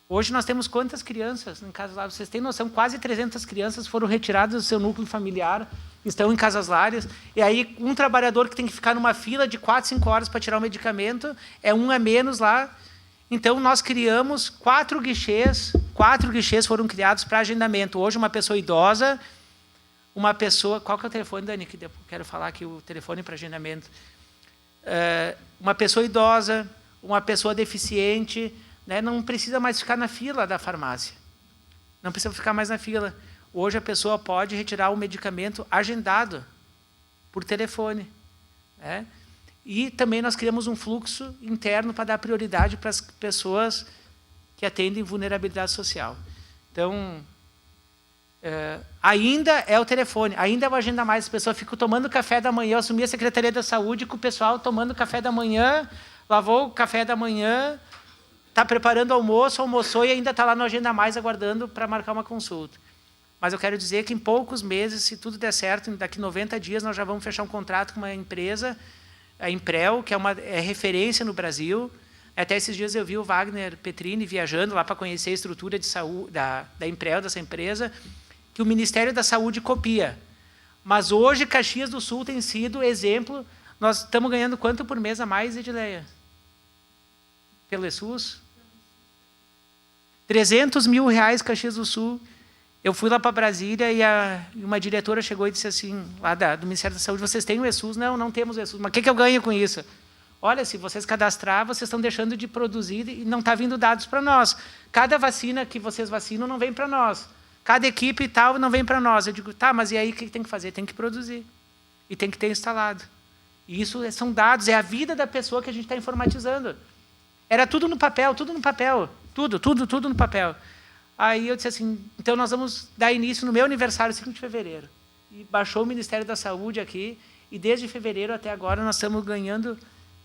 Hoje nós temos quantas crianças em casas lares? Vocês têm noção? Quase 300 crianças foram retiradas do seu núcleo familiar, estão em casas lares, e aí um trabalhador que tem que ficar numa fila de 4, 5 horas para tirar o medicamento, é um a menos lá. Então, nós criamos 4 guichês foram criados para agendamento. Hoje, uma pessoa idosa, uma pessoa... Qual que é o telefone, Dani? Que eu quero falar aqui o telefone para agendamento. Uma pessoa idosa, uma pessoa deficiente, né, não precisa mais ficar na fila da farmácia. Não precisa ficar mais na fila. Hoje, a pessoa pode retirar o medicamento agendado por telefone. Né? E também nós criamos um fluxo interno para dar prioridade para as pessoas que atendem vulnerabilidade social. Então, ainda é o telefone, ainda é o Agenda Mais. As pessoas ficam tomando café da manhã. Eu assumi a Secretaria da Saúde com o pessoal tomando café da manhã, lavou o café da manhã, está preparando o almoço, almoçou e ainda está lá no Agenda Mais aguardando para marcar uma consulta. Mas eu quero dizer que em poucos meses, se tudo der certo, daqui 90 dias nós já vamos fechar um contrato com uma empresa, a Imprel, que é referência no Brasil. Até esses dias eu vi o Wagner Petrini viajando lá para conhecer a estrutura de saúde da Imprel, dessa empresa, que o Ministério da Saúde copia. Mas hoje Caxias do Sul tem sido exemplo. Nós estamos ganhando quanto por mês a mais, Edileia? Pelo ESUS? R$300 mil Caxias do Sul. Eu fui lá para Brasília e uma diretora chegou e disse assim, lá do Ministério da Saúde, vocês têm o ESUS? Não, não temos o ESUS. Mas o que eu ganho com isso? Olha, se vocês cadastrar, vocês estão deixando de produzir e não está vindo dados para nós. Cada vacina que vocês vacinam não vem para nós. Cada equipe e tal não vem para nós. Eu digo, tá, mas e aí o que tem que fazer? Tem que produzir. E tem que ter instalado. E isso são dados, é a vida da pessoa que a gente está informatizando. Era tudo no papel, tudo no papel. Tudo no papel. Aí eu disse assim, então nós vamos dar início no meu aniversário, 5 de fevereiro. E baixou o Ministério da Saúde aqui, e desde fevereiro até agora nós estamos ganhando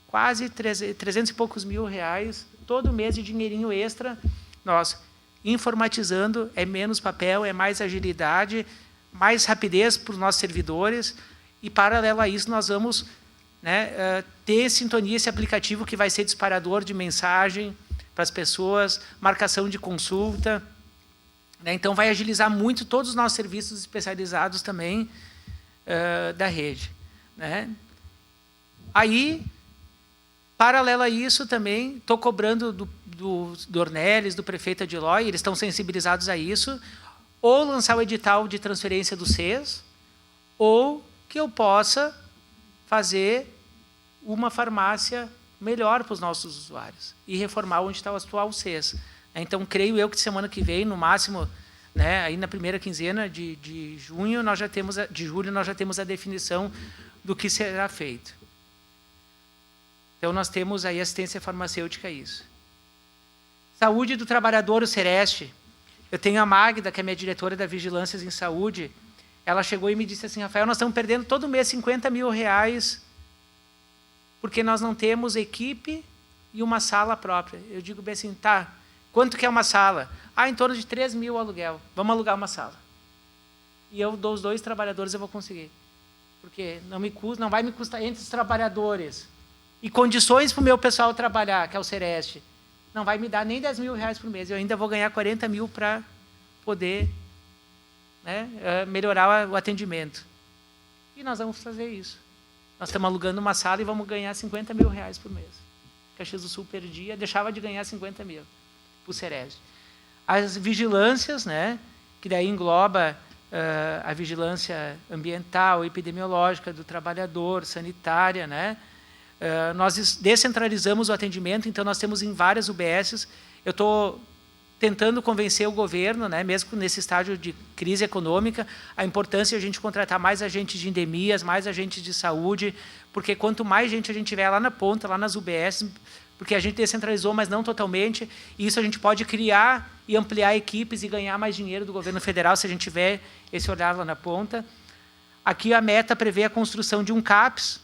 quase 300 e poucos mil reais, todo mês de dinheirinho extra. Nós informatizando, é menos papel, é mais agilidade, mais rapidez para os nossos servidores, e paralelo a isso nós vamos, né, ter sintonia esse aplicativo que vai ser disparador de mensagem para as pessoas, marcação de consulta. Então, vai agilizar muito todos os nossos serviços especializados também da rede. Né? Aí, paralelo a isso também, estou cobrando do Ornelis, do prefeito Adilói, eles estão sensibilizados a isso, ou lançar o edital de transferência do CES, ou que eu possa fazer uma farmácia melhor para os nossos usuários e reformar onde está o atual CES. Então, creio eu que semana que vem, no máximo né? Aí na primeira quinzena de julho nós já temos a definição do que será feito. Então nós temos aí assistência farmacêutica, isso. Saúde do trabalhador, o Sereste. Eu tenho a Magda, que é minha diretora da Vigilâncias em Saúde. Ela chegou e me disse assim: Rafael, nós estamos perdendo todo mês 50 mil reais porque nós não temos equipe e uma sala própria. Eu digo bem assim, tá, quanto que é uma sala? Ah, em torno de 3 mil o aluguel. Vamos alugar uma sala. E eu dou os 2 trabalhadores, eu vou conseguir. Porque não vai me custar entre os trabalhadores e condições para o meu pessoal trabalhar, que é o Sereste, não vai me dar nem 10 mil reais por mês. Eu ainda vou ganhar 40 mil para poder, né, melhorar o atendimento. E nós vamos fazer isso. Nós estamos alugando uma sala e vamos ganhar 50 mil reais por mês. Caxias do Sul perdia, deixava de ganhar 50 mil para o Sereste. As vigilâncias, né, que daí engloba a vigilância ambiental, epidemiológica do trabalhador, sanitária, né? Nós descentralizamos o atendimento, então nós temos em várias UBSs. Eu estou tentando convencer o governo, né, mesmo nesse estágio de crise econômica, a importância de a gente contratar mais agentes de endemias, mais agentes de saúde, porque quanto mais gente a gente tiver lá na ponta, lá nas UBSs, porque a gente descentralizou, mas não totalmente, e isso a gente pode criar e ampliar equipes e ganhar mais dinheiro do governo federal se a gente tiver esse olhar lá na ponta. Aqui a meta prevê a construção de um CAPS,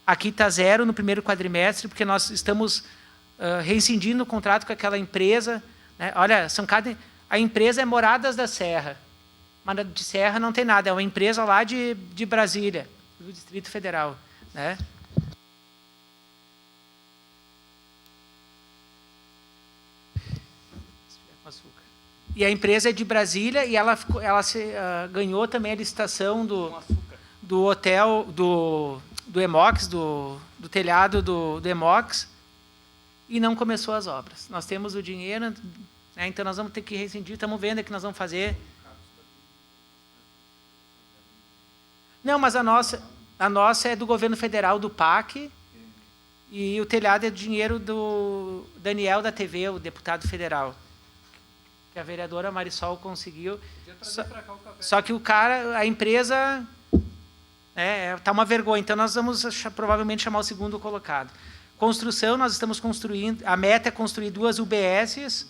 aqui está 0 no primeiro quadrimestre, porque nós estamos rescindindo o contrato com aquela empresa, né? Olha, a empresa é Moradas da Serra, mas de Serra não tem nada, é uma empresa lá de Brasília, do Distrito Federal, né? E a empresa é de Brasília e ela ganhou também a licitação do hotel, do Emox, do telhado do Emox, e não começou as obras. Nós temos o dinheiro, né, então nós vamos ter que rescindir, estamos vendo o que nós vamos fazer. Não, mas a nossa é do governo federal, do PAC, e o telhado é dinheiro do Daniel da TV, o deputado federal, que a vereadora Marisol conseguiu. Só que a empresa está uma vergonha, então nós vamos provavelmente chamar o segundo colocado. Construção, nós estamos construindo, a meta é construir 2 UBSs,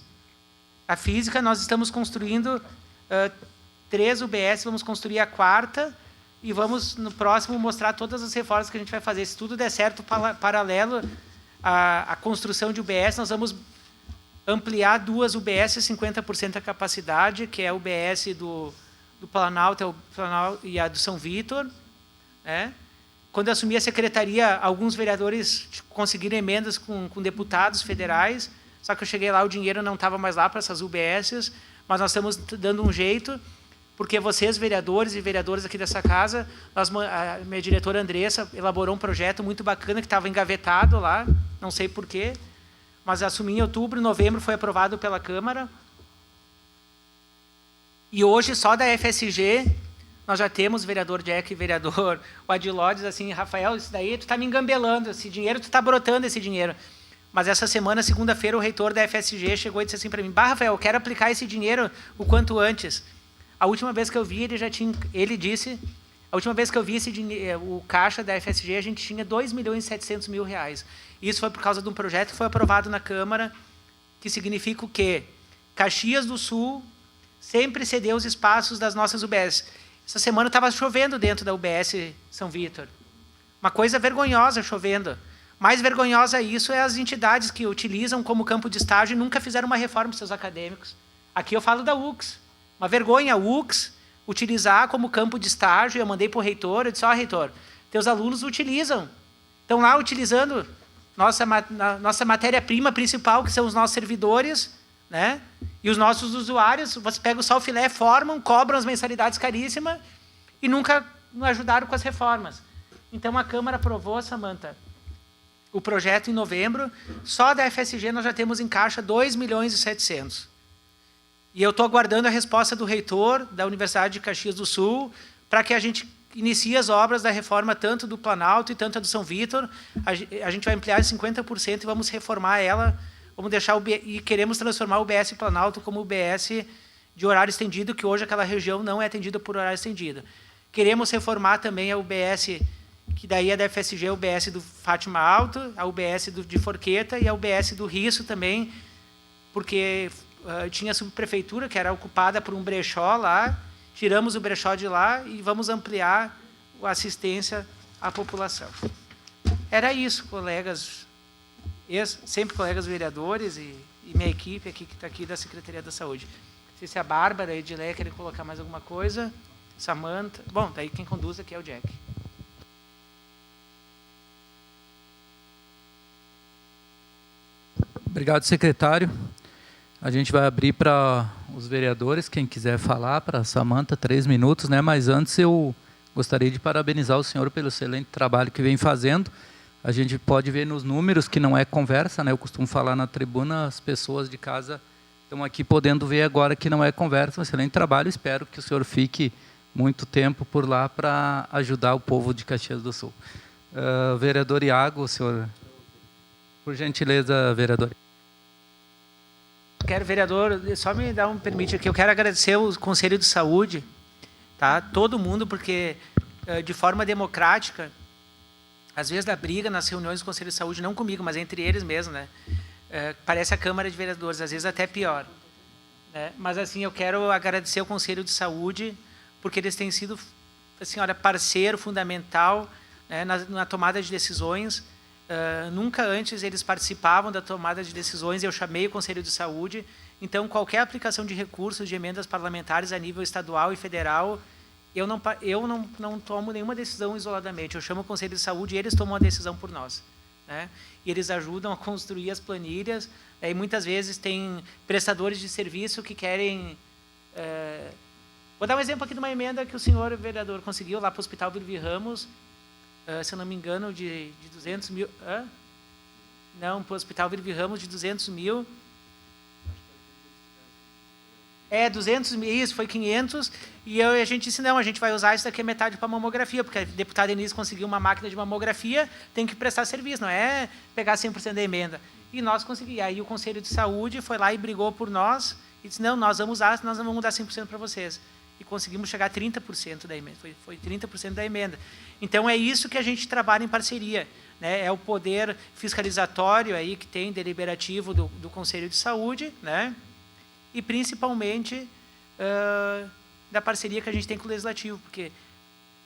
a física, nós estamos construindo 3 UBS, vamos construir a 4ª, e vamos, no próximo, mostrar todas as reformas que a gente vai fazer. Se tudo der certo, paralelo à construção de UBS, nós vamos ampliar 2 UBS, 50% da capacidade, que é a UBS do Planalto e a do São Vítor, né? Quando eu assumi a secretaria, alguns vereadores conseguiram emendas com deputados federais, só que eu cheguei lá, o dinheiro não estava mais lá para essas UBSs, mas nós estamos dando um jeito, porque vocês, vereadores e vereadoras aqui dessa casa, a minha diretora Andressa elaborou um projeto muito bacana que estava engavetado lá, não sei porquê, mas assumi em outubro, novembro foi aprovado pela Câmara. E hoje, só da FSG, nós já temos vereador Jack e vereador o Adilodes, assim, Rafael, isso daí tu está me engambelando, esse dinheiro, tu está brotando esse dinheiro. Mas essa semana, segunda-feira, o reitor da FSG chegou e disse assim para mim: Rafael, eu quero aplicar esse dinheiro o quanto antes. A última vez que eu vi, ele disse, a última vez que eu vi esse dinheiro, o caixa da FSG, a gente tinha 2.700.000 reais. Isso foi por causa de um projeto que foi aprovado na Câmara, que significa o quê? Caxias do Sul sempre cedeu os espaços das nossas UBS. Essa semana estava chovendo dentro da UBS São Vítor. Uma coisa vergonhosa chovendo. Mais vergonhosa isso é as entidades que utilizam como campo de estágio e nunca fizeram uma reforma para os seus acadêmicos. Aqui eu falo da UX. Uma vergonha a UX utilizar como campo de estágio. Eu mandei para o reitor, eu disse: reitor, teus alunos utilizam. Estão lá utilizando nossa matéria-prima principal, que são os nossos servidores, né? E os nossos usuários. Você pega só o filé, formam, cobram as mensalidades caríssimas e nunca ajudaram com as reformas. Então, a Câmara aprovou, Samanta, o projeto em novembro. Só da FSG nós já temos em caixa 2.700.000. E eu estou aguardando a resposta do reitor da Universidade de Caxias do Sul para que a gente inicie as obras da reforma tanto do Planalto e tanto a do São Vítor. A gente vai ampliar 50% e vamos reformar ela. Vamos deixar e queremos transformar o UBS Planalto como UBS de horário estendido, que hoje aquela região não é atendida por horário estendido. Queremos reformar também a UBS, que daí é da FSG, a UBS do Fátima Alto, a UBS de Forqueta e a UBS do Risso também, porque tinha a subprefeitura, que era ocupada por um brechó lá, tiramos o brechó de lá e vamos ampliar a assistência à população. Era isso, colegas, sempre colegas vereadores e minha equipe aqui, que está aqui da Secretaria da Saúde. Não sei se a Bárbara e a Edileia querem colocar mais alguma coisa. Samanta. Bom, daí quem conduz aqui é o Jack. Obrigado, secretário. A gente vai abrir para os vereadores, quem quiser falar, para a Samanta, 3 minutos, né? Mas antes eu gostaria de parabenizar o senhor pelo excelente trabalho que vem fazendo. A gente pode ver nos números que não é conversa, né? Eu costumo falar na tribuna, as pessoas de casa estão aqui podendo ver agora que não é conversa, um excelente trabalho. Espero que o senhor fique muito tempo por lá para ajudar o povo de Caxias do Sul. Vereador Iago, o senhor, por gentileza, vereador. Quero, vereador, só me dar permite aqui, eu quero agradecer o Conselho de Saúde, tá? Todo mundo, porque de forma democrática, às vezes dá briga nas reuniões do Conselho de Saúde, não comigo, mas entre eles mesmo, né? Parece a Câmara de Vereadores, às vezes até pior, né? Mas assim, eu quero agradecer ao Conselho de Saúde, porque eles têm sido, assim, olha, parceiro fundamental, né, na tomada de decisões. Nunca antes eles participavam da tomada de decisões, eu chamei o Conselho de Saúde. Então, qualquer aplicação de recursos, de emendas parlamentares a nível estadual e federal, eu não tomo nenhuma decisão isoladamente. Eu chamo o Conselho de Saúde e eles tomam a decisão por nós, né? E eles ajudam a construir as planilhas. E muitas vezes tem prestadores de serviço que querem... Vou dar um exemplo aqui de uma emenda que o senhor vereador conseguiu lá para o Hospital Virvi Ramos, se eu não me engano, de 200 mil... Não, para o Hospital Virvi Ramos, de 200 mil. 200 mil, isso, foi 500. E a gente disse, não, a gente vai usar isso daqui metade para mamografia, porque a deputada Denise conseguiu uma máquina de mamografia, tem que prestar serviço, não é pegar 100% da emenda. E nós conseguimos. Aí o Conselho de Saúde foi lá e brigou por nós, e disse, não, nós vamos usar, nós não vamos dar 100% para vocês. E conseguimos chegar a 30% da emenda, foi 30% da emenda. Então, é isso que a gente trabalha em parceria, né? É o poder fiscalizatório aí que tem, deliberativo do Conselho de Saúde, né? E, principalmente, da parceria que a gente tem com o Legislativo, porque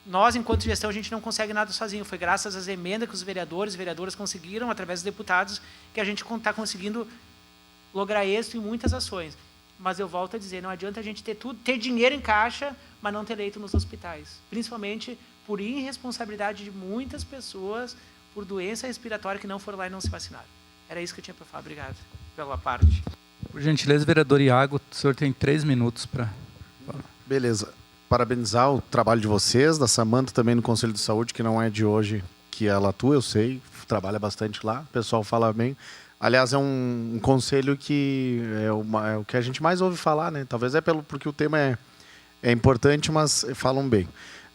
nós, enquanto gestão, a gente não consegue nada sozinho. Foi graças às emendas que os vereadores e vereadoras conseguiram, através dos deputados, que a gente está conseguindo lograr êxito em muitas ações. Mas eu volto a dizer, não adianta a gente ter dinheiro em caixa, mas não ter leito nos hospitais. Principalmente por irresponsabilidade de muitas pessoas, por doença respiratória que não foram lá e não se vacinaram. Era isso que eu tinha para falar. Obrigado pela parte. Por gentileza, vereador Iago, o senhor tem 3 minutos para falar. Beleza. Parabenizar o trabalho de vocês, da Samanta também no Conselho de Saúde, que não é de hoje que ela atua, eu sei, trabalha bastante lá, o pessoal fala bem. Aliás, é um conselho que é o que a gente mais ouve falar, né? Talvez porque o tema é importante, mas falam bem.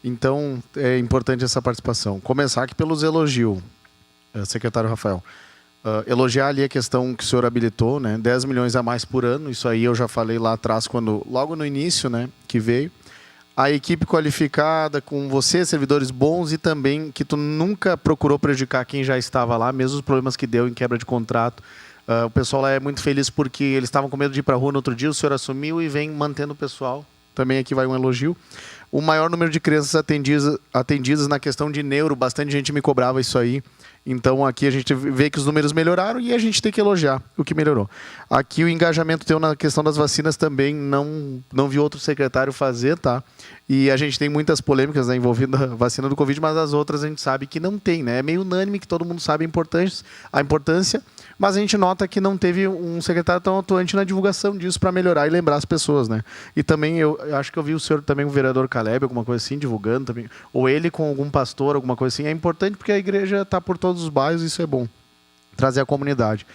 Então, é importante essa participação. Começar aqui pelos elogios, secretário Rafael. Elogiar ali a questão que o senhor habilitou, né? 10 milhões a mais por ano, isso aí eu já falei lá atrás, logo no início, né, que veio. A equipe qualificada, com você, servidores bons, e também que tu nunca procurou prejudicar quem já estava lá, mesmo os problemas que deu em quebra de contrato. O pessoal lá é muito feliz porque eles estavam com medo de ir para a rua no outro dia, o senhor assumiu e vem mantendo o pessoal. Também aqui vai um elogio. O maior número de crianças atendidas na questão de neuro, bastante gente me cobrava isso aí. Então, aqui a gente vê que os números melhoraram e a gente tem que elogiar o que melhorou. Aqui o engajamento teu na questão das vacinas também não vi outro secretário fazer, tá? E a gente tem muitas polêmicas, né, envolvendo a vacina do Covid, mas as outras a gente sabe que não tem, né? É meio unânime que todo mundo sabe a importância, mas a gente nota que não teve um secretário tão atuante na divulgação disso para melhorar e lembrar as pessoas, né? E também eu acho que eu vi o senhor também, o vereador Caleb, alguma coisa assim, divulgando também, ou ele com algum pastor, alguma coisa assim. É importante porque a igreja está por todos os bairros, isso é bom, trazer a comunidade.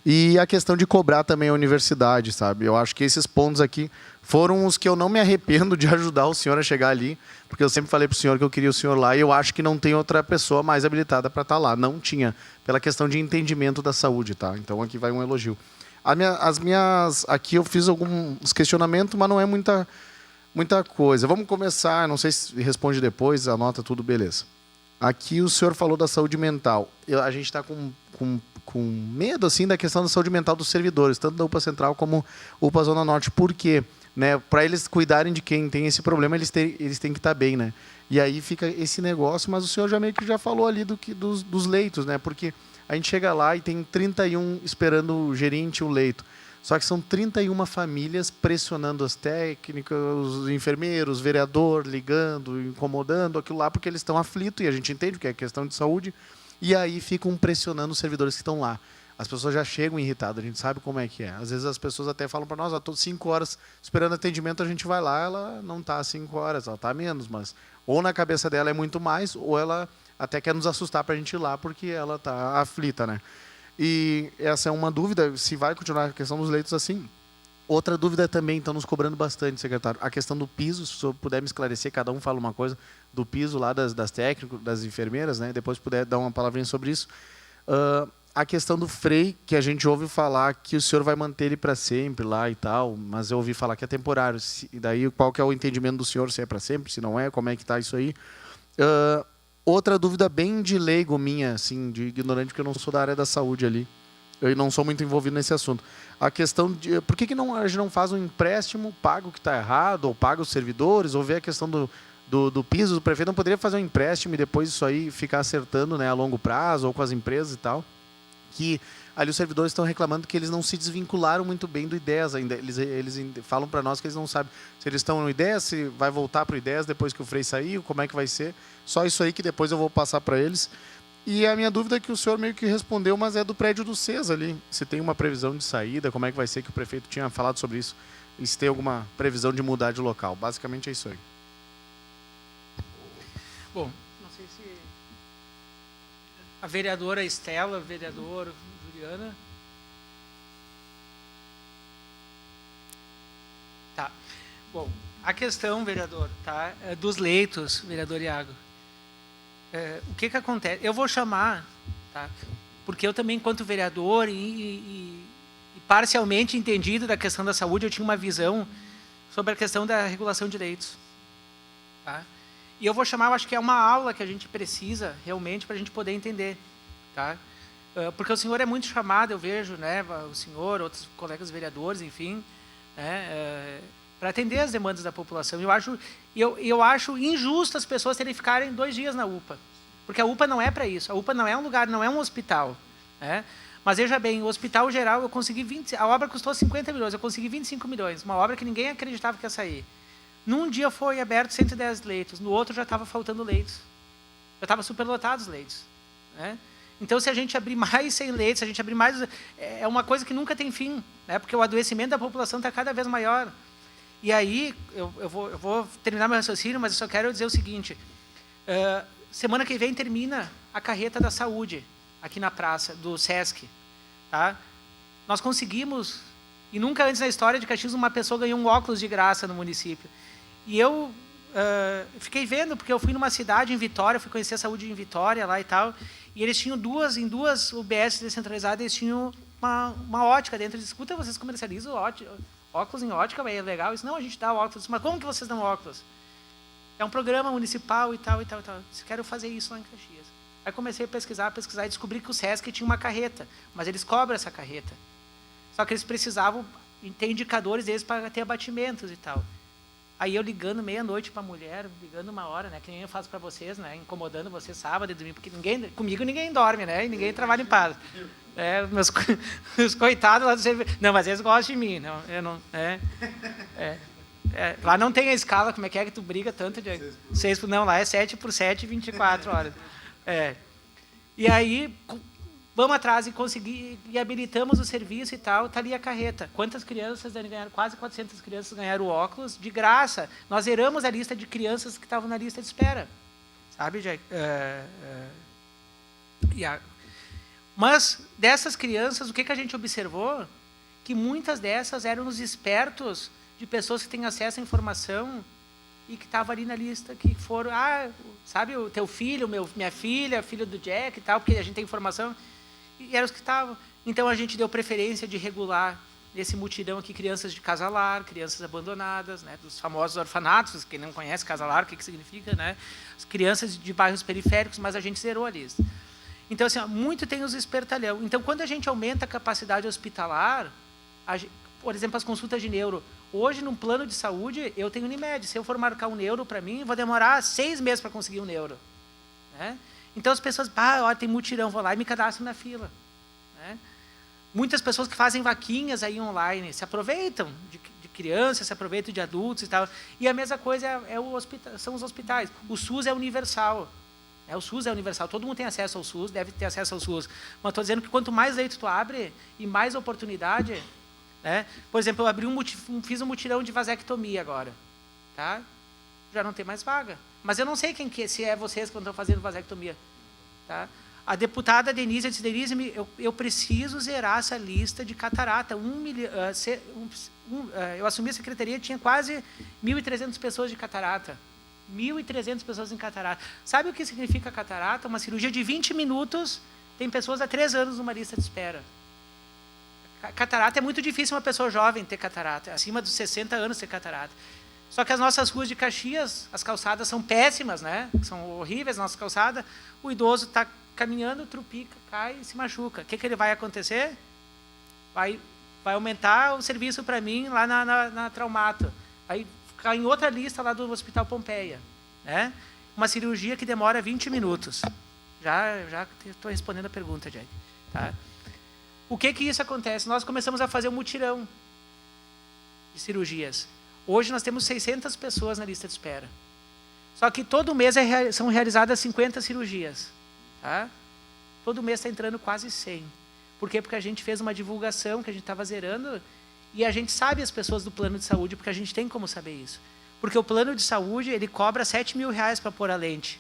E a questão de cobrar também a universidade, sabe? Eu acho que esses pontos aqui foram os que eu não me arrependo de ajudar o senhor a chegar ali, porque eu sempre falei para o senhor que eu queria o senhor lá e eu acho que não tem outra pessoa mais habilitada para estar lá. Não tinha, pela questão de entendimento da saúde, tá? Então aqui vai um elogio. Aqui eu fiz alguns questionamentos, mas não é muita coisa. Vamos começar, não sei se responde depois, anota tudo, beleza. Aqui o senhor falou da saúde mental. A gente está com medo assim da questão da saúde mental dos servidores, tanto da UPA Central como UPA Zona Norte. Por quê? Né? Para eles cuidarem de quem tem esse problema, eles têm que estar bem, né? E aí fica esse negócio, mas o senhor já meio que já falou ali dos leitos, né? Porque a gente chega lá e tem 31 esperando o gerente o leito. Só que são 31 famílias pressionando as técnicas, os enfermeiros, o vereador, ligando, incomodando, aquilo lá, porque eles estão aflitos, e a gente entende que é questão de saúde, e aí ficam pressionando os servidores que estão lá. As pessoas já chegam irritadas, a gente sabe como é que é. Às vezes as pessoas até falam para nós, estou 5 horas esperando atendimento, a gente vai lá, ela não está 5 horas, ela está menos, mas ou na cabeça dela é muito mais, ou ela até quer nos assustar para a gente ir lá, porque ela está aflita, né? E essa é uma dúvida, se vai continuar a questão dos leitos assim. Outra dúvida também, estão nos cobrando bastante, secretário, a questão do piso, se o senhor puder me esclarecer, cada um fala uma coisa, do piso lá das técnicas, das enfermeiras, né? Depois puder dar uma palavrinha sobre isso. A questão do FREI, que a gente ouve falar que o senhor vai manter ele para sempre lá e tal, mas eu ouvi falar que é temporário. E daí, qual que é o entendimento do senhor, se é para sempre, se não é, como é que está isso aí? Outra dúvida bem de leigo minha, assim, de ignorante, porque eu não sou da área da saúde ali. Eu não sou muito envolvido nesse assunto. A questão de... Por que a gente não faz um empréstimo, paga o que está errado, ou paga os servidores, ou vê a questão do piso? O prefeito não poderia fazer um empréstimo e depois isso aí ficar acertando, né, a longo prazo, ou com as empresas e tal? Que ali os servidores estão reclamando que eles não se desvincularam muito bem do IDES ainda. Eles falam para nós que eles não sabem se eles estão no IDES, se vai voltar para o IDES depois que o FREI saiu, como é que vai ser. Só isso aí que depois eu vou passar para eles. E a minha dúvida é que o senhor meio que respondeu, mas é do prédio do CES ali. Se tem uma previsão de saída, como é que vai ser, que o prefeito tinha falado sobre isso, e se tem alguma previsão de mudar de local. Basicamente é isso aí. Bom, não sei se a vereadora Estela, o vereador Juliana... Tá. Bom, a questão, vereador, tá, dos leitos, vereador Iago. O que acontece? Eu vou chamar, tá, porque eu também, enquanto vereador e parcialmente entendido da questão da saúde, eu tinha uma visão sobre a questão da regulação de leitos. Tá? E eu vou chamar, eu acho que é uma aula que a gente precisa realmente para a gente poder entender. Tá? Porque o senhor é muito chamado, eu vejo, né, o senhor, outros colegas vereadores, enfim, né, para atender as demandas da população. Eu acho injusto as pessoas terem que ficarem 2 dias na UPA, porque a UPA não é para isso. A UPA não é um lugar, não é um hospital. Né? Mas veja bem, o Hospital Geral, eu consegui a obra custou 50 milhões, eu consegui 25 milhões, uma obra que ninguém acreditava que ia sair. Num dia foi aberto 110 leitos, no outro já estava faltando leitos. Já estava superlotado os leitos. Né? Então, se a gente abrir mais 100 leitos, se a gente abrir mais... É uma coisa que nunca tem fim, né? Porque o adoecimento da população está cada vez maior. E aí, eu vou terminar meu raciocínio, mas eu só quero dizer o seguinte. Semana que vem termina a carreta da saúde, aqui na praça, do Sesc. Tá? Nós conseguimos, e nunca antes na história de Caxias, uma pessoa ganhou um óculos de graça no município. E eu fiquei vendo, porque eu fui numa cidade em Vitória, fui conhecer a saúde em Vitória lá e tal, e eles tinham em duas UBS descentralizadas, eles tinham uma ótica dentro. Eles, escuta, vocês comercializam óculos em ótica, é legal? Isso, não, a gente dá óculos. Mas como que vocês dão óculos? É um programa municipal e tal, e tal, e tal. Eu quero fazer isso lá em Caxias. Aí comecei a pesquisar, e descobri que o Sesc tinha uma carreta, mas eles cobram essa carreta. Só que eles precisavam ter indicadores deles para ter abatimentos e tal. Aí eu ligando meia-noite para a mulher, ligando 1 hora, né, que nem eu faço para vocês, né, incomodando vocês sábado e domingo, porque comigo ninguém dorme, né, e ninguém trabalha em paz. Meus coitados lá do serviço. Não, mas eles gostam de mim. Não, eu não, lá não tem a escala, como é que tu briga tanto de 6 por... Não, lá é 7 por 7, 24 horas. E aí, vamos atrás e habilitamos o serviço e tal, está ali a carreta. Quantas crianças ganharam? Quase 400 crianças ganharam óculos de graça. Nós zeramos a lista de crianças que estavam na lista de espera. Sabe, Jack? Mas, dessas crianças, o que a gente observou? Que muitas dessas eram os espertos de pessoas que têm acesso à informação e que estavam ali na lista, que foram, sabe, o teu filho, minha filha, filho do Jack e tal, porque a gente tem informação, e eram os que estavam. Então, a gente deu preferência de regular nesse mutirão aqui crianças de casa-lar, crianças abandonadas, né, dos famosos orfanatos, quem não conhece casa-lar, o que significa, né, as crianças de bairros periféricos, mas a gente zerou a lista. Então, assim, muito tem os espertalhão. Então, quando a gente aumenta a capacidade hospitalar, por exemplo, as consultas de neuro, hoje, num plano de saúde, eu tenho Unimed. Se eu for marcar um neuro para mim, vou demorar 6 meses para conseguir um neuro. Né? Então, as pessoas, olha, tem mutirão, vou lá e me cadastro na fila. Né? Muitas pessoas que fazem vaquinhas aí online se aproveitam de crianças, se aproveitam de adultos e tal. E a mesma coisa são os hospitais. O SUS é universal. O SUS é universal. Todo mundo tem acesso ao SUS, deve ter acesso ao SUS. Mas estou dizendo que quanto mais leito tu abre e mais oportunidade... Né? Por exemplo, eu fiz um mutirão de vasectomia agora. Tá? Já não tem mais vaga. Mas eu não sei se é vocês que estão fazendo vasectomia. Tá? A deputada Denise disse, Denise, eu preciso zerar essa lista de catarata. Eu assumi a secretaria, tinha quase 1.300 pessoas de catarata. 1.300 pessoas em catarata. Sabe o que significa catarata? Uma cirurgia de 20 minutos, tem pessoas há 3 anos numa lista de espera. Catarata é muito difícil uma pessoa jovem ter catarata, acima dos 60 anos ter catarata. Só que as nossas ruas de Caxias, as calçadas são péssimas, né? São horríveis as nossas calçadas. O idoso está caminhando, trupica, cai e se machuca. O que ele vai acontecer? Vai aumentar o serviço para mim lá na Traumato. Vai ficar em outra lista lá do Hospital Pompeia. Né? Uma cirurgia que demora 20 minutos. Já estou respondendo a pergunta, Jack. Tá? O que isso acontece? Nós começamos a fazer um mutirão de cirurgias. Hoje nós temos 600 pessoas na lista de espera. Só que todo mês são realizadas 50 cirurgias. Tá? Todo mês está entrando quase 100. Por quê? Porque a gente fez uma divulgação que a gente estava zerando e a gente sabe as pessoas do plano de saúde, porque a gente tem como saber isso. Porque o plano de saúde, ele cobra R$7.000 para pôr a lente.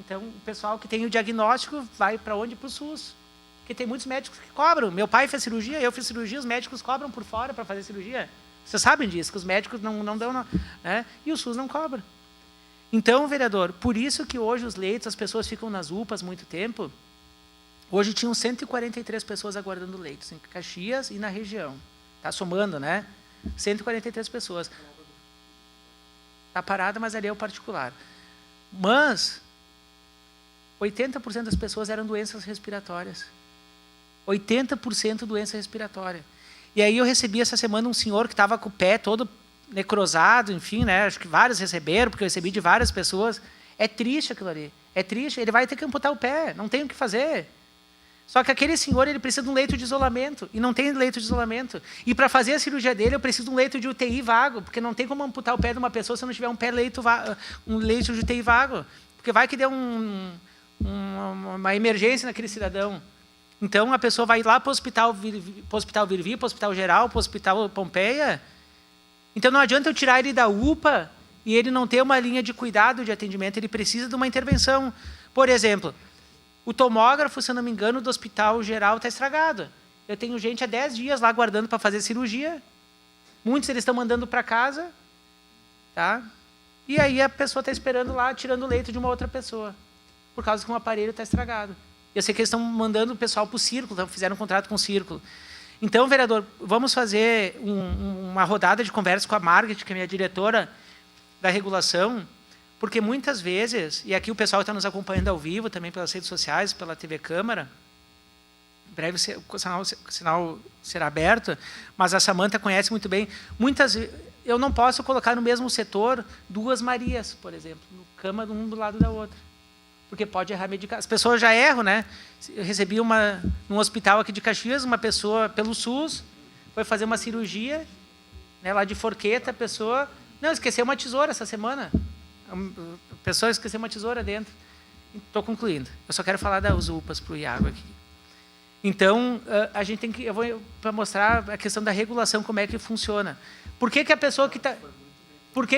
Então, o pessoal que tem o diagnóstico vai para onde? Para o SUS. Porque tem muitos médicos que cobram. Meu pai fez cirurgia, eu fiz cirurgia, os médicos cobram por fora para fazer cirurgia. Vocês sabem disso, que os médicos não dão, né? E o SUS não cobra. Então, vereador, por isso que hoje os leitos, as pessoas ficam nas UPAs muito tempo. Hoje tinham 143 pessoas aguardando leitos, em Caxias e na região. Está somando, né? 143 pessoas. Está parada, mas ali é o particular. Mas 80% das pessoas eram doenças respiratórias. 80% doença respiratória. E aí eu recebi essa semana um senhor que estava com o pé todo necrosado, enfim, né? Acho que vários receberam, porque eu recebi de várias pessoas. É triste aquilo ali. É triste. Ele vai ter que amputar o pé. Não tem o que fazer. Só que aquele senhor, ele precisa de um leito de isolamento. E não tem leito de isolamento. E para fazer a cirurgia dele, eu preciso de um leito de UTI vago. Porque não tem como amputar o pé de uma pessoa se não tiver um leito de UTI vago. Porque vai que dê uma emergência naquele cidadão. Então, a pessoa vai lá para o Hospital Virvi, para o Hospital Geral, para o Hospital Pompeia. Então, não adianta eu tirar ele da UPA e ele não ter uma linha de cuidado de atendimento. Ele precisa de uma intervenção. Por exemplo, o tomógrafo, se eu não me engano, do Hospital Geral está estragado. Eu tenho gente há 10 dias lá aguardando para fazer cirurgia. Muitos eles estão mandando para casa. Tá? E aí a pessoa está esperando lá, tirando o leito de uma outra pessoa. Por causa que um aparelho está estragado. Eu sei que eles estão mandando o pessoal para o Círculo, fizeram um contrato com o Círculo. Então, vereador, vamos fazer uma rodada de conversa com a Margaret, que é minha diretora da regulação, porque muitas vezes, e aqui o pessoal está nos acompanhando ao vivo, também pelas redes sociais, pela TV Câmara, em breve o sinal será aberto, mas a Samanta conhece muito bem. Eu não posso colocar no mesmo setor 2 Marias, por exemplo, no cama um do lado da outra. Porque pode errar medicação. As pessoas já erram, né? Eu recebi num hospital aqui de Caxias, uma pessoa pelo SUS, foi fazer uma cirurgia, né, lá de Forqueta, a pessoa... Não, esqueceu uma tesoura essa semana. A pessoa esqueceu uma tesoura dentro. Estou concluindo. Eu só quero falar das UPAs para o Iago aqui. Então, a gente tem que... Eu vou para mostrar a questão da regulação, como é que funciona. Por que a pessoa que está... Por que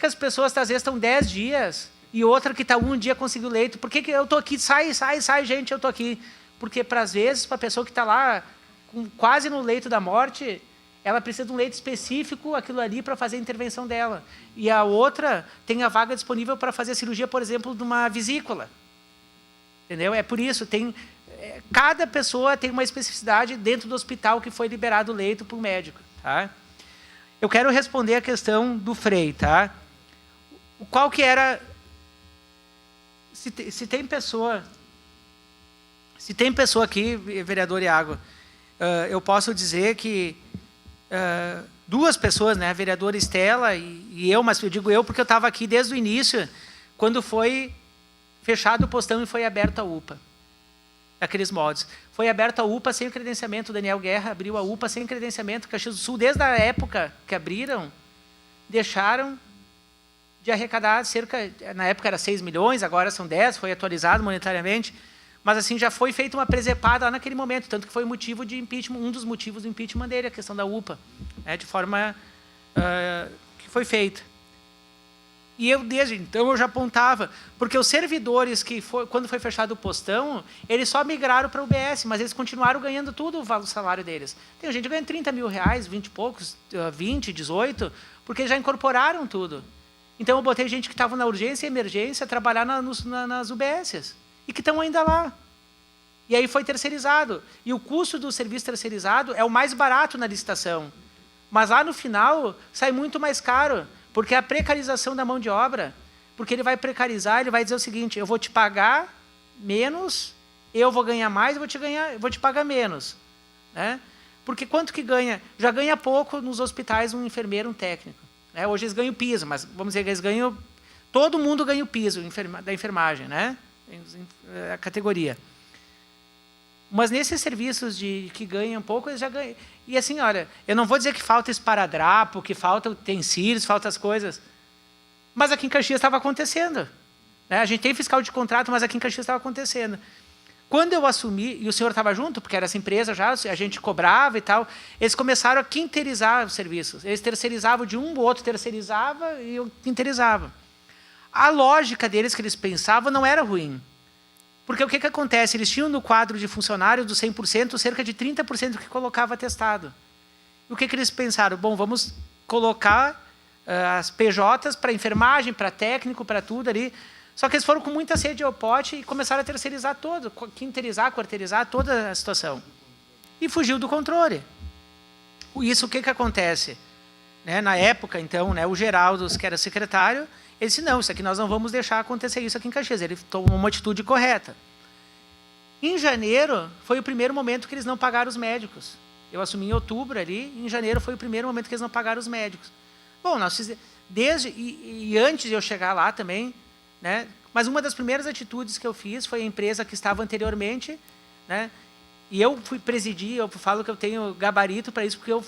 as pessoas, às vezes, estão 10 dias... E outra que está 1 dia conseguiu leito. Por que eu estou aqui? Sai, gente, eu estou aqui. Porque, às vezes, para a pessoa que está lá, quase no leito da morte, ela precisa de um leito específico, aquilo ali, para fazer a intervenção dela. E a outra tem a vaga disponível para fazer a cirurgia, por exemplo, de uma vesícula. Entendeu? É por isso, cada pessoa tem uma especificidade dentro do hospital que foi liberado o leito para o médico. Tá? Eu quero responder a questão do Frei. Tá? Qual que era... Se tem pessoa aqui, vereador Iago, eu posso dizer que duas pessoas, né, a vereadora Estela e eu, mas eu digo eu porque eu estava aqui desde o início, quando foi fechado o postão e foi aberto a UPA. Daqueles moldes. Foi aberto a UPA sem o credenciamento. O Daniel Guerra abriu a UPA sem credenciamento. Caxias do Sul, desde a época que abriram, deixaram de arrecadar cerca... Na época era 6 milhões, agora são 10, foi atualizado monetariamente. Mas assim, já foi feita uma presepada lá naquele momento, tanto que foi motivo de impeachment, um dos motivos do impeachment dele, a questão da UPA, né, de forma que foi feita. E eu, desde então, eu já apontava, porque os servidores que, quando foi fechado o postão, eles só migraram para o UBS, mas eles continuaram ganhando tudo o salário deles. Tem gente que ganha 30 mil reais, 20 e poucos, 20, 18, porque já incorporaram tudo. Então, eu botei gente que estava na urgência e emergência a trabalhar nas UBSs, e que estão ainda lá. E aí foi terceirizado. E o custo do serviço terceirizado é o mais barato na licitação. Mas lá no final, sai muito mais caro, porque a precarização da mão de obra, porque ele vai precarizar, ele vai dizer o seguinte, eu vou te pagar menos, eu vou ganhar mais, eu vou te pagar menos. Né? Porque quanto que ganha? Já ganha pouco nos hospitais um enfermeiro, um técnico. Né? Hoje eles ganham piso, mas vamos dizer que eles ganham... Todo mundo ganha o piso da enfermagem, né? A categoria. Mas nesses serviços que ganham pouco, eles já ganham. E assim, olha, eu não vou dizer que falta esparadrapo, que falta utensílios, falta as coisas. Mas aqui em Caxias estava acontecendo. Né? A gente tem fiscal de contrato, mas aqui em Caxias estava acontecendo. Quando eu assumi, e o senhor estava junto, porque era essa empresa já, a gente cobrava e tal, eles começaram a quinteirizar os serviços. Eles terceirizavam de um, o outro terceirizava e eu quinteirizava. A lógica deles que eles pensavam não era ruim. Porque o que acontece? Eles tinham no quadro de funcionários do 100%, cerca de 30% que colocava atestado. E o que eles pensaram? Bom, vamos colocar as PJs para enfermagem, para técnico, para tudo ali. Só que eles foram com muita sede ao pote e começaram a terceirizar todo, quinteirizar, quarteirizar toda a situação. E fugiu do controle. Isso o que acontece? Né? Na época, então, né, o Geraldo, que era secretário, ele disse, não, isso aqui nós não vamos deixar acontecer isso aqui em Caxias. Ele tomou uma atitude correta. Em janeiro, foi o primeiro momento que eles não pagaram os médicos. Eu assumi em outubro ali, em janeiro foi o primeiro momento que eles não pagaram os médicos. Bom, nós fizemos, e antes de eu chegar lá também, né, mas uma das primeiras atitudes que eu fiz foi a empresa que estava anteriormente, né, e eu fui presidir, eu falo que eu tenho gabarito para isso, porque eu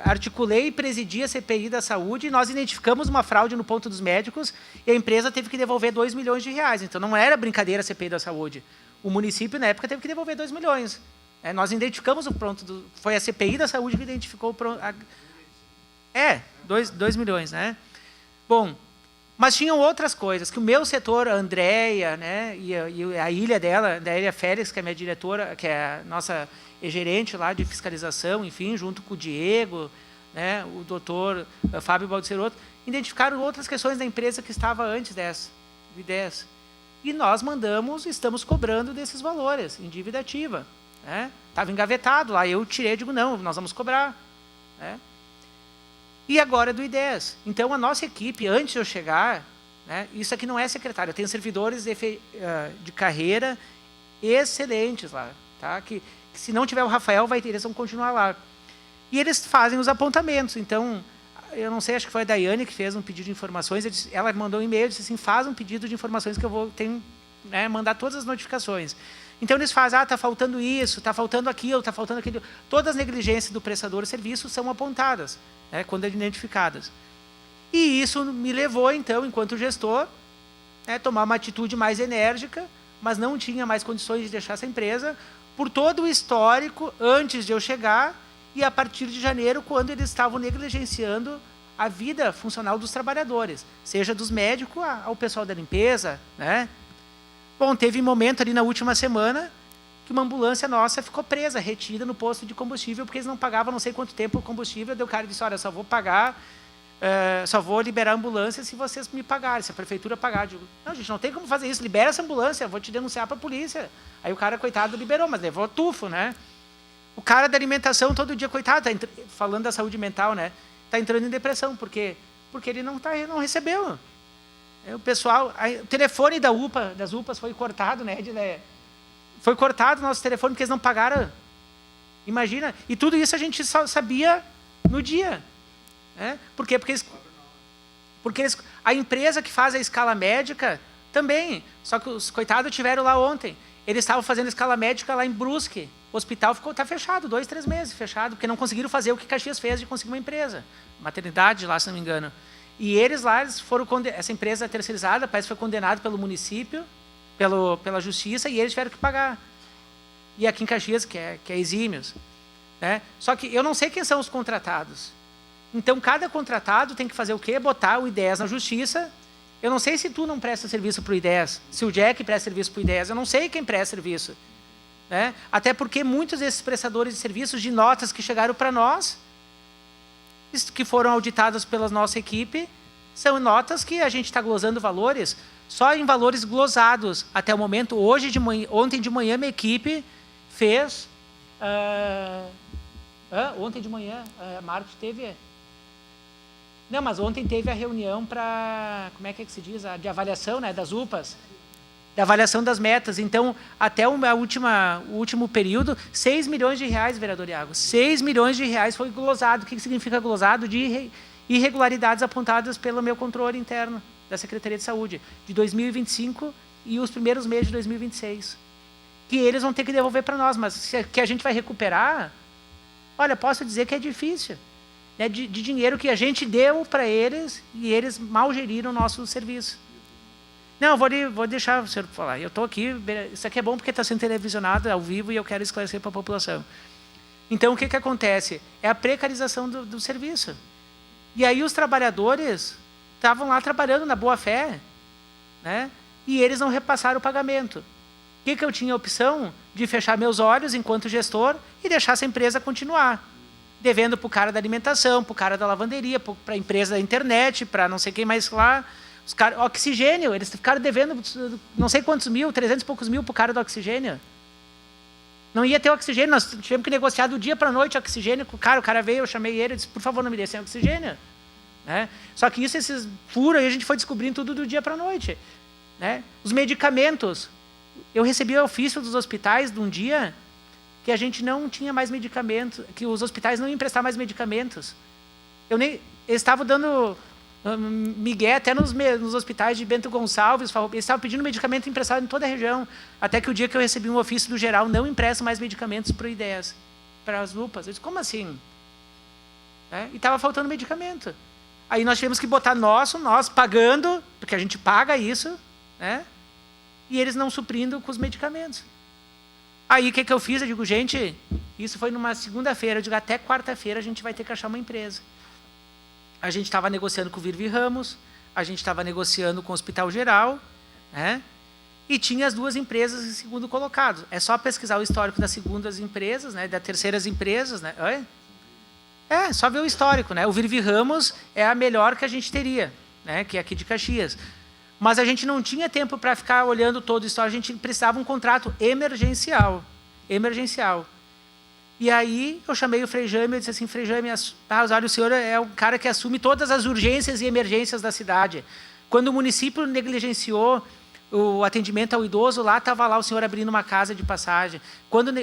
articulei e presidi a CPI da saúde e nós identificamos uma fraude no ponto dos médicos e a empresa teve que devolver 2 milhões de reais. Então, não era brincadeira a CPI da saúde. O município, na época, teve que devolver 2 milhões. Nós identificamos o pronto... Foi a CPI da saúde que identificou o pronto... 2 milhões, né? Bom, mas tinham outras coisas, que o meu setor, a Andréia, né, e a ilha dela, da Ilha Félix, que é a minha diretora, que é a nossa gerente lá de fiscalização, enfim, junto com o Diego, né, o doutor Fábio Baldiceroto, identificaram outras questões da empresa que estava antes dessa, do I10. E nós estamos cobrando desses valores, em dívida ativa. Né? Estava engavetado lá, eu tirei e digo, não, nós vamos cobrar. Né? E agora é do I10. Então, a nossa equipe, antes de eu chegar, né, isso aqui não é secretário, eu tenho servidores de carreira excelentes lá, tá? Que se não tiver o Rafael, eles vão continuar lá. E eles fazem os apontamentos. Então, eu não sei, acho que foi a Daiane que fez um pedido de informações, ela mandou um e-mail e disse assim, faz um pedido de informações que eu tenho, né, mandar todas as notificações. Então, eles fazem, está faltando isso, está faltando aquilo, está faltando aquilo. Todas as negligências do prestador de serviço são apontadas, né, quando identificadas. E isso me levou, então, enquanto gestor, a tomar uma atitude mais enérgica, mas não tinha mais condições de deixar essa empresa, por todo o histórico, antes de eu chegar, e a partir de janeiro, quando eles estavam negligenciando a vida funcional dos trabalhadores, seja dos médicos ao pessoal da limpeza. Né? Bom, teve um momento ali na última semana que uma ambulância nossa ficou presa, retida no posto de combustível, porque eles não pagavam não sei quanto tempo o combustível, daí o cara disse, olha, só vou pagar só vou liberar a ambulância se vocês me pagarem, se a prefeitura pagar. Eu digo, não, gente, não tem como fazer isso, libera essa ambulância, eu vou te denunciar para a polícia. Aí o cara, coitado, liberou, mas levou tufo, né? O cara da alimentação, todo dia, coitado, falando da saúde mental, né? Está entrando em depressão, porque ele não recebeu. O pessoal, o telefone das UPAs foi cortado, né? Foi cortado o nosso telefone porque eles não pagaram. Imagina. E tudo isso a gente só sabia no dia. Né? Por quê? Porque a empresa que faz a escala médica também. Só que os coitados tiveram lá ontem. Eles estavam fazendo escala médica lá em Brusque. O hospital está fechado, 2, 3 meses fechado, porque não conseguiram fazer o que Caxias fez de conseguir uma empresa. Maternidade lá, se não me engano. E eles lá, essa empresa terceirizada, parece que foi condenada pelo município, pela justiça, e eles tiveram que pagar. E aqui em Caxias, que é exímios. Né? Só que eu não sei quem são os contratados. Então, cada contratado tem que fazer o quê? Botar o I10 na justiça. Eu não sei se tu não presta serviço para o I10, se o Jack presta serviço para o I10, eu não sei quem presta serviço. Né? Até porque muitos desses prestadores de serviços de notas que chegaram para nós, que foram auditadas pela nossa equipe, são notas que a gente está glosando valores, só em valores glosados. Até o momento, ontem de manhã, minha equipe fez... ontem de manhã, a Marcos teve... Não, mas ontem teve a reunião para... Como é que se diz? De avaliação, né, das UPAs. Da avaliação das metas. Então, até o último período, 6 milhões de reais, vereador Iago. 6 milhões de reais foi glosado. O que significa glosado? De irregularidades apontadas pelo meu controle interno da Secretaria de Saúde, de 2025 e os primeiros meses de 2026. Que eles vão ter que devolver para nós, mas que a gente vai recuperar, olha, posso dizer que é difícil. É de dinheiro que a gente deu para eles e eles mal geriram o nosso serviço. Não, vou deixar o senhor falar. Eu estou aqui, isso aqui é bom porque está sendo televisionado ao vivo e eu quero esclarecer para a população. Então, o que acontece? É a precarização do serviço. E aí os trabalhadores estavam lá trabalhando na boa-fé, né? E eles não repassaram o pagamento. O que eu tinha a opção? De fechar meus olhos enquanto gestor e deixar essa empresa continuar. Devendo para o cara da alimentação, para o cara da lavanderia, para a empresa da internet, para não sei quem mais lá. Os caras, oxigênio, eles ficaram devendo não sei quantos mil, 300 e poucos mil para o cara do oxigênio. Não ia ter oxigênio, nós tivemos que negociar do dia para a noite oxigênio com o cara veio, eu chamei ele, eu disse, por favor, não me dê sem oxigênio. Né? Só que esses furos aí a gente foi descobrindo tudo do dia para a noite. Né? Os medicamentos, eu recebi o ofício dos hospitais de um dia que a gente não tinha mais medicamentos, que os hospitais não iam emprestar mais medicamentos. Eles estavam dando migué até nos hospitais de Bento Gonçalves, eles estavam pedindo medicamento emprestado em toda a região, até que o dia que eu recebi um ofício do geral, não empresta mais medicamentos para o I10, para as UPAs. Eu disse, como assim? E estava faltando medicamento. Aí nós tivemos que botar nós pagando, porque a gente paga isso, né? E eles não suprindo com os medicamentos. Aí o que eu fiz? Eu digo, gente, isso foi numa segunda-feira, eu digo, até quarta-feira a gente vai ter que achar uma empresa. A gente estava negociando com o Virvi Ramos, a gente estava negociando com o Hospital Geral, né? E tinha as duas empresas em segundo colocado. É só pesquisar o histórico das segundas empresas, né? Das terceiras empresas, né? Só ver o histórico, né? O Virvi Ramos é a melhor que a gente teria, né? Que é aqui de Caxias. Mas a gente não tinha tempo para ficar olhando todo o histórico, a gente precisava um contrato emergencial. E aí eu chamei o Frei Jaime e disse assim, Frei Jaime, olha, o senhor é o cara que assume todas as urgências e emergências da cidade. Quando o município negligenciou o atendimento ao idoso, lá estava lá o senhor abrindo uma casa de passagem.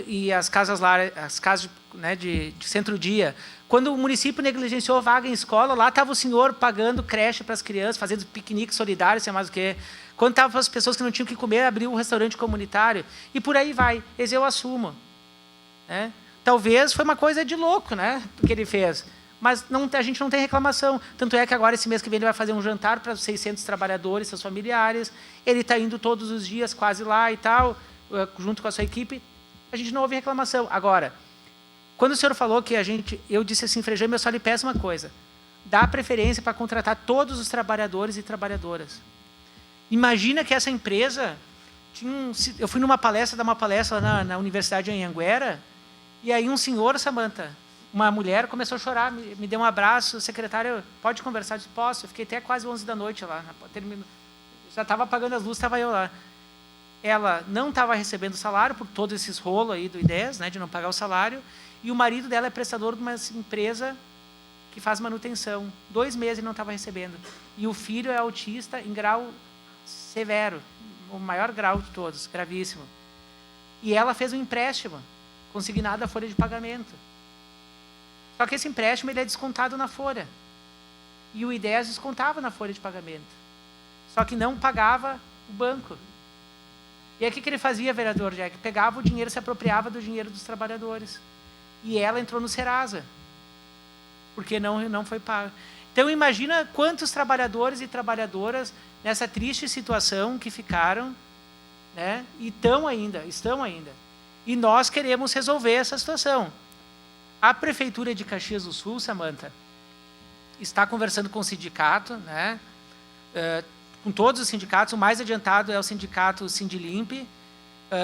E as casas lá, as casas, né, de centro-dia. Quando o município negligenciou vaga em escola, lá estava o senhor pagando creche para as crianças, fazendo piquenique solidário, sei mais o quê. Quando estavam as pessoas que não tinham o que comer, abriu um restaurante comunitário. E por aí vai. Esse eu assumo. Né? Talvez foi uma coisa de louco, né, que ele fez. Mas a gente não tem reclamação. Tanto é que agora, esse mês que vem, ele vai fazer um jantar para 600 trabalhadores, seus familiares. Ele está indo todos os dias quase lá e tal, junto com a sua equipe. A gente não houve reclamação. Agora, quando o senhor falou que eu disse assim, Frei Jaime, eu só lhe peço uma coisa. Dá preferência para contratar todos os trabalhadores e trabalhadoras. Imagina que essa empresa... eu fui dar uma palestra lá na Universidade de Anhanguera, e aí um senhor, Samanta, uma mulher começou a chorar, me deu um abraço, secretário, pode conversar? Eu disse, posso. Eu fiquei até quase 11 da noite lá. Já estava apagando as luzes, estava eu lá. Ela não estava recebendo salário por todos esses rolos aí do IDES, né, de não pagar o salário, e o marido dela é prestador de uma empresa que faz manutenção. 2 meses ele não estava recebendo. E o filho é autista em grau severo, o maior grau de todos, gravíssimo. E ela fez um empréstimo, consignado à folha de pagamento. Só que esse empréstimo ele é descontado na folha. E o IDES descontava na folha de pagamento. Só que não pagava o banco. E aí o que ele fazia, vereador Jack? Pegava o dinheiro, se apropriava do dinheiro dos trabalhadores. E ela entrou no Serasa, porque não foi pago. Então imagina quantos trabalhadores e trabalhadoras nessa triste situação que ficaram, né? E estão ainda. E nós queremos resolver essa situação. A Prefeitura de Caxias do Sul, Samanta, está conversando com o sindicato, né? Com todos os sindicatos. O mais adiantado é o sindicato Sindilimp,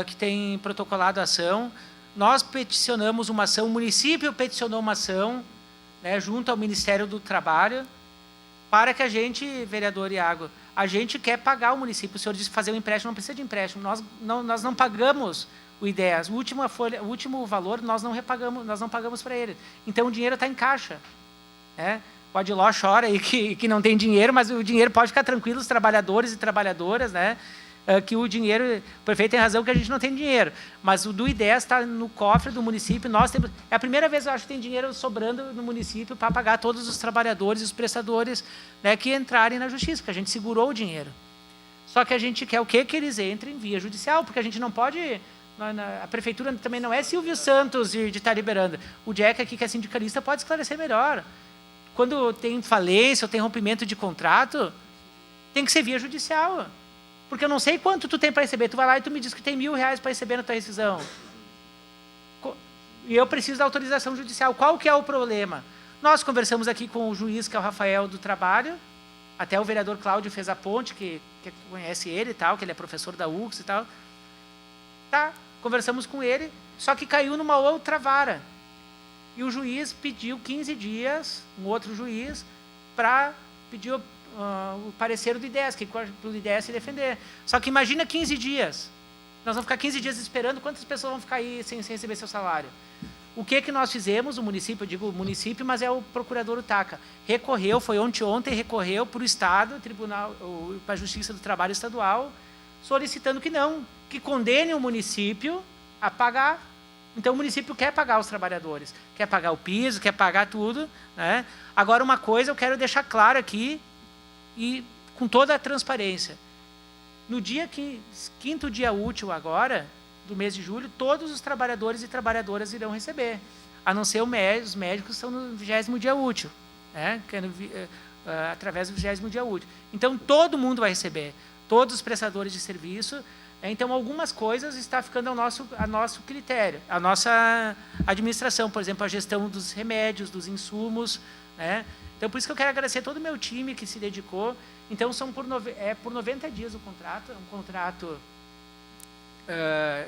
que tem protocolado a ação. Nós peticionamos uma ação, o município peticionou uma ação, né, junto ao Ministério do Trabalho, para que a gente, vereador Iago, a gente quer pagar o município. O senhor disse fazer um empréstimo, não precisa de empréstimo. Nós não pagamos o IDES. O último valor nós não pagamos para ele. Então o dinheiro está em caixa. Né? O Adiló chora aí que não tem dinheiro, mas o dinheiro pode ficar tranquilo, os trabalhadores e trabalhadoras, né? Que o dinheiro, o prefeito tem razão que a gente não tem dinheiro, mas o do IDES está no cofre do município. Nós temos, é a primeira vez, eu acho, que tem dinheiro sobrando no município para pagar todos os trabalhadores e os prestadores, né, que entrarem na justiça, porque a gente segurou o dinheiro. Só que a gente quer o quê? Que eles entrem via judicial, porque a gente não pode... A prefeitura também não é Silvio Santos de estar liberando. O Jack aqui, que é sindicalista, pode esclarecer melhor. Quando tem falência ou tem rompimento de contrato, tem que ser via judicial. Porque eu não sei quanto tu tem para receber. Tu vai lá e tu me diz que tem R$1.000 para receber na tua rescisão. E eu preciso da autorização judicial. Qual que é o problema? Nós conversamos aqui com o juiz, que é o Rafael do Trabalho. Até o vereador Cláudio fez a ponte, que conhece ele e tal, que ele é professor da UX e tal. Tá, conversamos com ele, só que caiu numa outra vara. E o juiz pediu 15 dias, um outro juiz, para pedir o parecer do IDES, para o IDES se defender. Só que imagina 15 dias. Nós vamos ficar 15 dias esperando, quantas pessoas vão ficar aí sem receber seu salário? O que nós fizemos, o município, eu digo município, mas é o procurador Utaca, recorreu, foi ontem, recorreu para o Estado, para a Justiça do Trabalho Estadual, solicitando que condene o município a pagar. Então, o município quer pagar os trabalhadores, quer pagar o piso, quer pagar tudo. Né? Agora, uma coisa eu quero deixar claro aqui, e com toda a transparência. No dia quinto dia útil agora, do mês de julho, todos os trabalhadores e trabalhadoras irão receber, a não ser os médicos que estão no 20º dia útil, né? Que é através do 20º dia útil. Então, todo mundo vai receber, todos os prestadores de serviço. Então, algumas coisas está ficando a nosso critério, a nossa administração, por exemplo, a gestão dos remédios, dos insumos. Né? Então, por isso que eu quero agradecer todo o meu time que se dedicou. Então, por 90 dias o contrato, é um contrato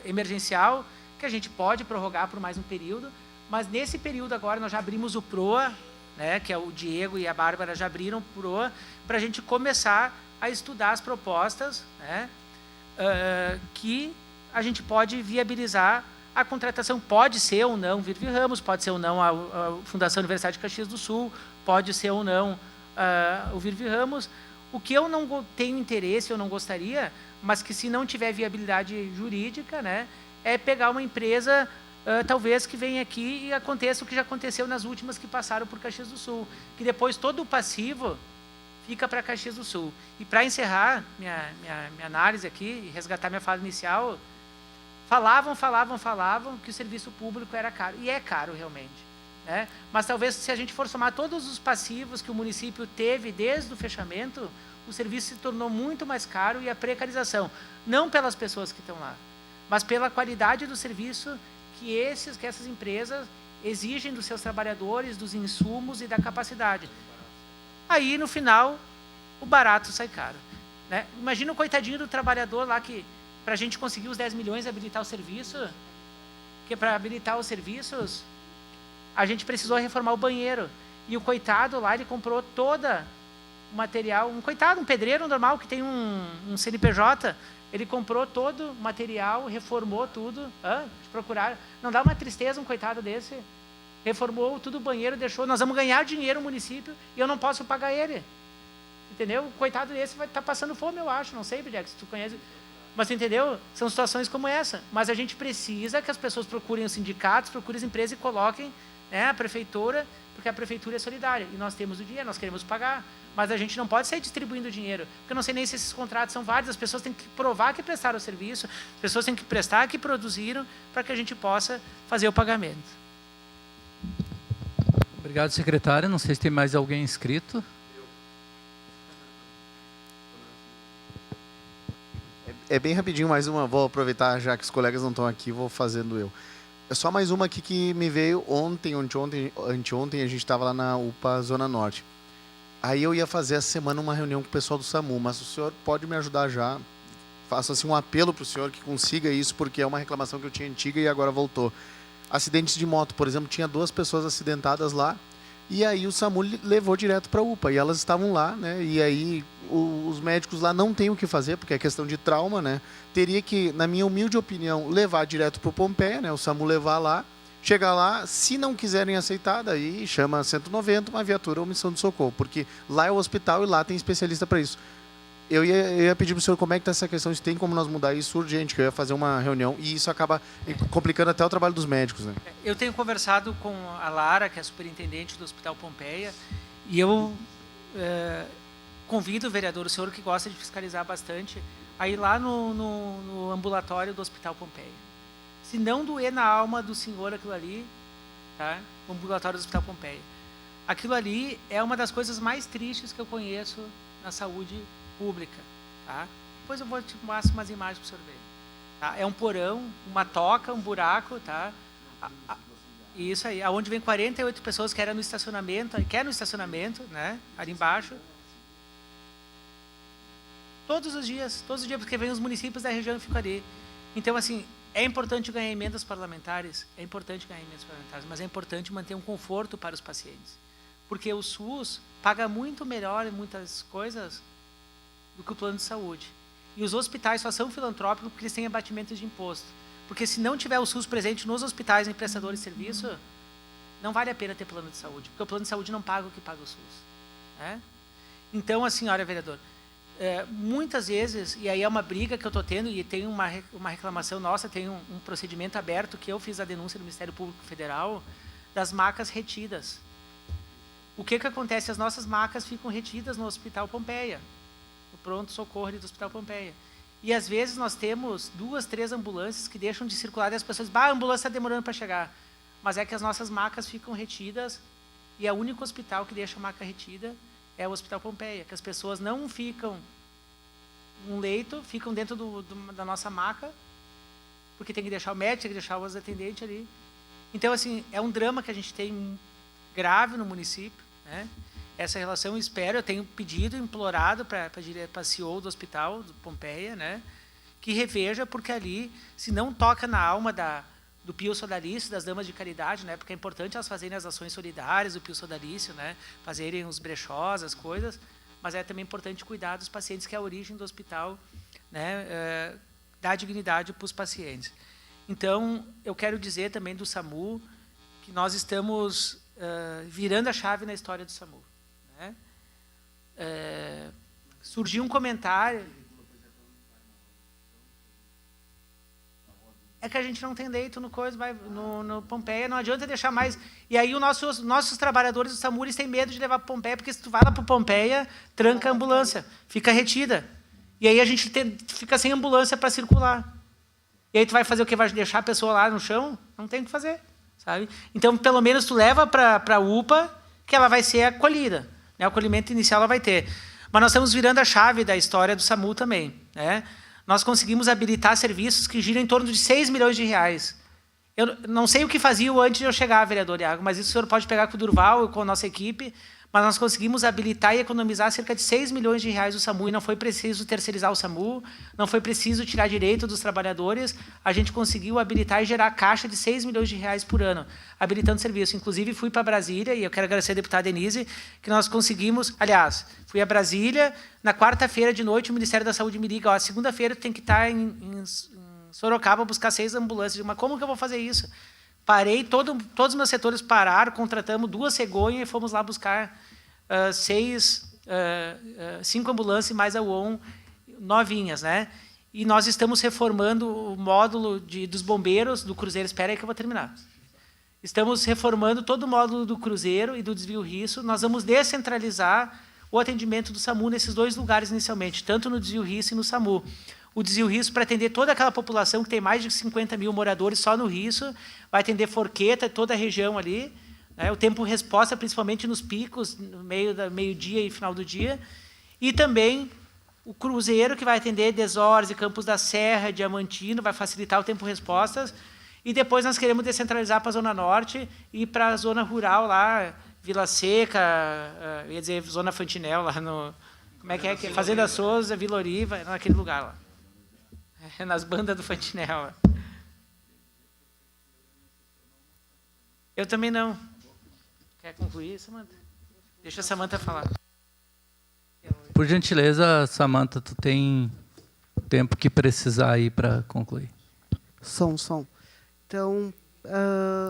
emergencial, que a gente pode prorrogar por mais um período, mas nesse período agora nós já abrimos o PROA, né, que é o Diego e a Bárbara já abriram o PROA, para a gente começar a estudar as propostas, né, que a gente pode viabilizar a contratação. Pode ser ou não Virvi Ramos, pode ser ou não a Fundação Universidade de Caxias do Sul, pode ser ou não o Virvi Ramos. O que eu não tenho interesse, eu não gostaria, mas que se não tiver viabilidade jurídica, né, é pegar uma empresa, talvez, que venha aqui e aconteça o que já aconteceu nas últimas que passaram por Caxias do Sul, que depois todo o passivo fica para Caxias do Sul. E para encerrar minha análise aqui e resgatar minha fala inicial, falavam que o serviço público era caro. E é caro, realmente. Né? Mas talvez, se a gente for somar todos os passivos que o município teve desde o fechamento, o serviço se tornou muito mais caro e a precarização, não pelas pessoas que estão lá, mas pela qualidade do serviço que essas empresas exigem dos seus trabalhadores, dos insumos e da capacidade. Aí, no final, o barato sai caro. Né? Imagina o coitadinho do trabalhador lá que, para a gente conseguir os 10 milhões e habilitar o serviço, que para habilitar os serviços, a gente precisou reformar o banheiro. E o coitado lá, ele comprou toda o material, um pedreiro normal que tem um CNPJ, ele comprou todo o material, reformou tudo, de procurar. Não dá uma tristeza um coitado desse? Reformou tudo o banheiro, deixou, nós vamos ganhar dinheiro no município e eu não posso pagar ele. Entendeu? O coitado desse vai estar passando fome, eu acho, não sei, Jack, se tu conhece. Mas, entendeu? São situações como essa. Mas a gente precisa que as pessoas procurem os sindicatos, procurem as empresas e coloquem, né, a prefeitura, porque a prefeitura é solidária. E nós temos o dinheiro, nós queremos pagar. Mas a gente não pode sair distribuindo dinheiro. Porque eu não sei nem se esses contratos são válidos. As pessoas têm que provar que prestaram o serviço. As pessoas têm que prestar que produziram para que a gente possa fazer o pagamento. Obrigado, secretário. Não sei se tem mais alguém inscrito. É bem rapidinho, mais uma. Vou aproveitar, já que os colegas não estão aqui, vou fazendo eu. É só mais uma aqui que me veio anteontem, a gente estava lá na UPA Zona Norte. Aí eu ia fazer essa semana uma reunião com o pessoal do SAMU, mas o senhor pode me ajudar já? Faço assim um apelo para o senhor que consiga isso, porque é uma reclamação que eu tinha antiga e agora voltou. Acidentes de moto, por exemplo, tinha 2 pessoas acidentadas lá, e aí o SAMU levou direto para a UPA, e elas estavam lá, né? E aí os médicos lá não têm o que fazer, porque é questão de trauma, né? Teria que, na minha humilde opinião, levar direto para o Pompeia, né? O SAMU levar lá, chegar lá, se não quiserem aceitar, daí chama 190, uma viatura ou missão de socorro, porque lá é o hospital e lá tem especialista para isso. Eu ia pedir para o senhor como é que está essa questão, se tem como nós mudar isso urgente, que eu ia fazer uma reunião e isso acaba complicando até o trabalho dos médicos, né? Eu tenho conversado com a Lara, que é a superintendente do Hospital Pompeia, e eu convido o vereador, o senhor que gosta de fiscalizar bastante, a ir lá no ambulatório do Hospital Pompeia. Se não doer na alma do senhor aquilo ali, tá? O ambulatório do Hospital Pompeia. Aquilo ali é uma das coisas mais tristes que eu conheço na saúde pública, tá? Depois eu vou te mostrar umas imagens para o senhor ver. Tá? É um porão, uma toca, um buraco, tá? Isso aí, aonde vem 48 pessoas que era no estacionamento, né? Ali embaixo. Todos os dias, porque vem os municípios da região e ficam ali. Então, assim, é importante ganhar emendas parlamentares, mas é importante manter um conforto para os pacientes. Porque o SUS paga muito melhor em muitas coisas do que o plano de saúde. E os hospitais só são filantrópicos porque eles têm abatimento de imposto. Porque se não tiver o SUS presente nos hospitais em prestadores de serviço, não vale a pena ter plano de saúde, porque o plano de saúde não paga o que paga o SUS. Né? Então, assim, olha, vereador, muitas vezes, e aí é uma briga que eu estou tendo, e tem uma reclamação nossa, tem um procedimento aberto que eu fiz a denúncia do Ministério Público Federal das macas retidas. O que acontece? As nossas macas ficam retidas no Hospital Pompeia, no pronto-socorro do Hospital Pompeia. E, às vezes, nós temos 2, 3 ambulâncias que deixam de circular e as pessoas dizem, a ambulância está demorando para chegar. Mas é que as nossas macas ficam retidas e é o único hospital que deixa a maca retida é o Hospital Pompeia, que as pessoas não ficam num leito, ficam dentro da nossa maca, porque tem que deixar o médico, tem que deixar os atendentes ali. Então, assim, é um drama que a gente tem grave no município, né? Essa relação, eu tenho pedido, implorado para a CEO do Hospital do Pompeia, né, que reveja, porque ali, se não toca na alma do Pio Sodalício, das damas de caridade, né, porque é importante elas fazerem as ações solidárias do Pio Sodalício, né, fazerem os brechós, as coisas, mas é também importante cuidar dos pacientes, que é a origem do hospital, né, dar dignidade para os pacientes. Então, eu quero dizer também do SAMU que nós estamos virando a chave na história do SAMU. Né? Surgiu um comentário. É que a gente não tem leito no Pompeia, não adianta deixar mais. E aí os nossos trabalhadores do SAMU têm medo de levar para Pompeia, porque se tu vai lá para Pompeia, tranca a ambulância, fica retida. E aí a gente fica sem ambulância para circular. E aí tu vai fazer o quê? Vai deixar a pessoa lá no chão? Não tem o que fazer, sabe? Então, pelo menos tu leva para a UPA, que ela vai ser acolhida. Né? O acolhimento inicial ela vai ter. Mas nós estamos virando a chave da história do SAMU também. Né? Nós conseguimos habilitar serviços que giram em torno de 6 milhões de reais. Eu não sei o que faziam antes de eu chegar, vereador Iago, mas isso o senhor pode pegar com o Durval e com a nossa equipe, mas nós conseguimos habilitar e economizar cerca de 6 milhões de reais do SAMU, e não foi preciso terceirizar o SAMU, não foi preciso tirar direito dos trabalhadores, a gente conseguiu habilitar e gerar caixa de 6 milhões de reais por ano, habilitando serviço. Inclusive, fui para Brasília, e eu quero agradecer a deputada Denise, que nós conseguimos, aliás, fui a Brasília, na quarta-feira de noite, o Ministério da Saúde me liga, ó, segunda-feira tem que estar em Sorocaba buscar 6 ambulâncias. Eu digo, mas como que eu vou fazer isso? Parei, todos os meus setores pararam, contratamos 2 cegonhas e fomos lá buscar 5 ambulâncias mais a UON novinhas, né? E nós estamos reformando o módulo dos bombeiros do Cruzeiro. Espera aí que eu vou terminar. Estamos reformando todo o módulo do Cruzeiro e do Desvio Risso. Nós vamos descentralizar o atendimento do SAMU nesses 2 lugares inicialmente, tanto no Desvio Risso e no SAMU. O Desvio Risso, para atender toda aquela população que tem mais de 50 mil moradores só no Risso, vai atender Forqueta, toda a região ali, né, o tempo-resposta, principalmente nos picos, no meio-dia e final do dia, e também o Cruzeiro, que vai atender Desores e Campos da Serra, Diamantino, vai facilitar o tempo-respostas, e depois nós queremos descentralizar para a Zona Norte e para a Zona Rural, lá, Vila Seca, eu ia dizer Zona Fantinel, lá no... Como é que é? Fazenda Souza, Vila Oriva, naquele lugar lá. Nas bandas do Fantinel. Eu também não. Quer concluir, Samanta? Deixa a Samanta falar. Por gentileza, Samanta, tu tem o tempo que precisar aí para concluir. Som. Então,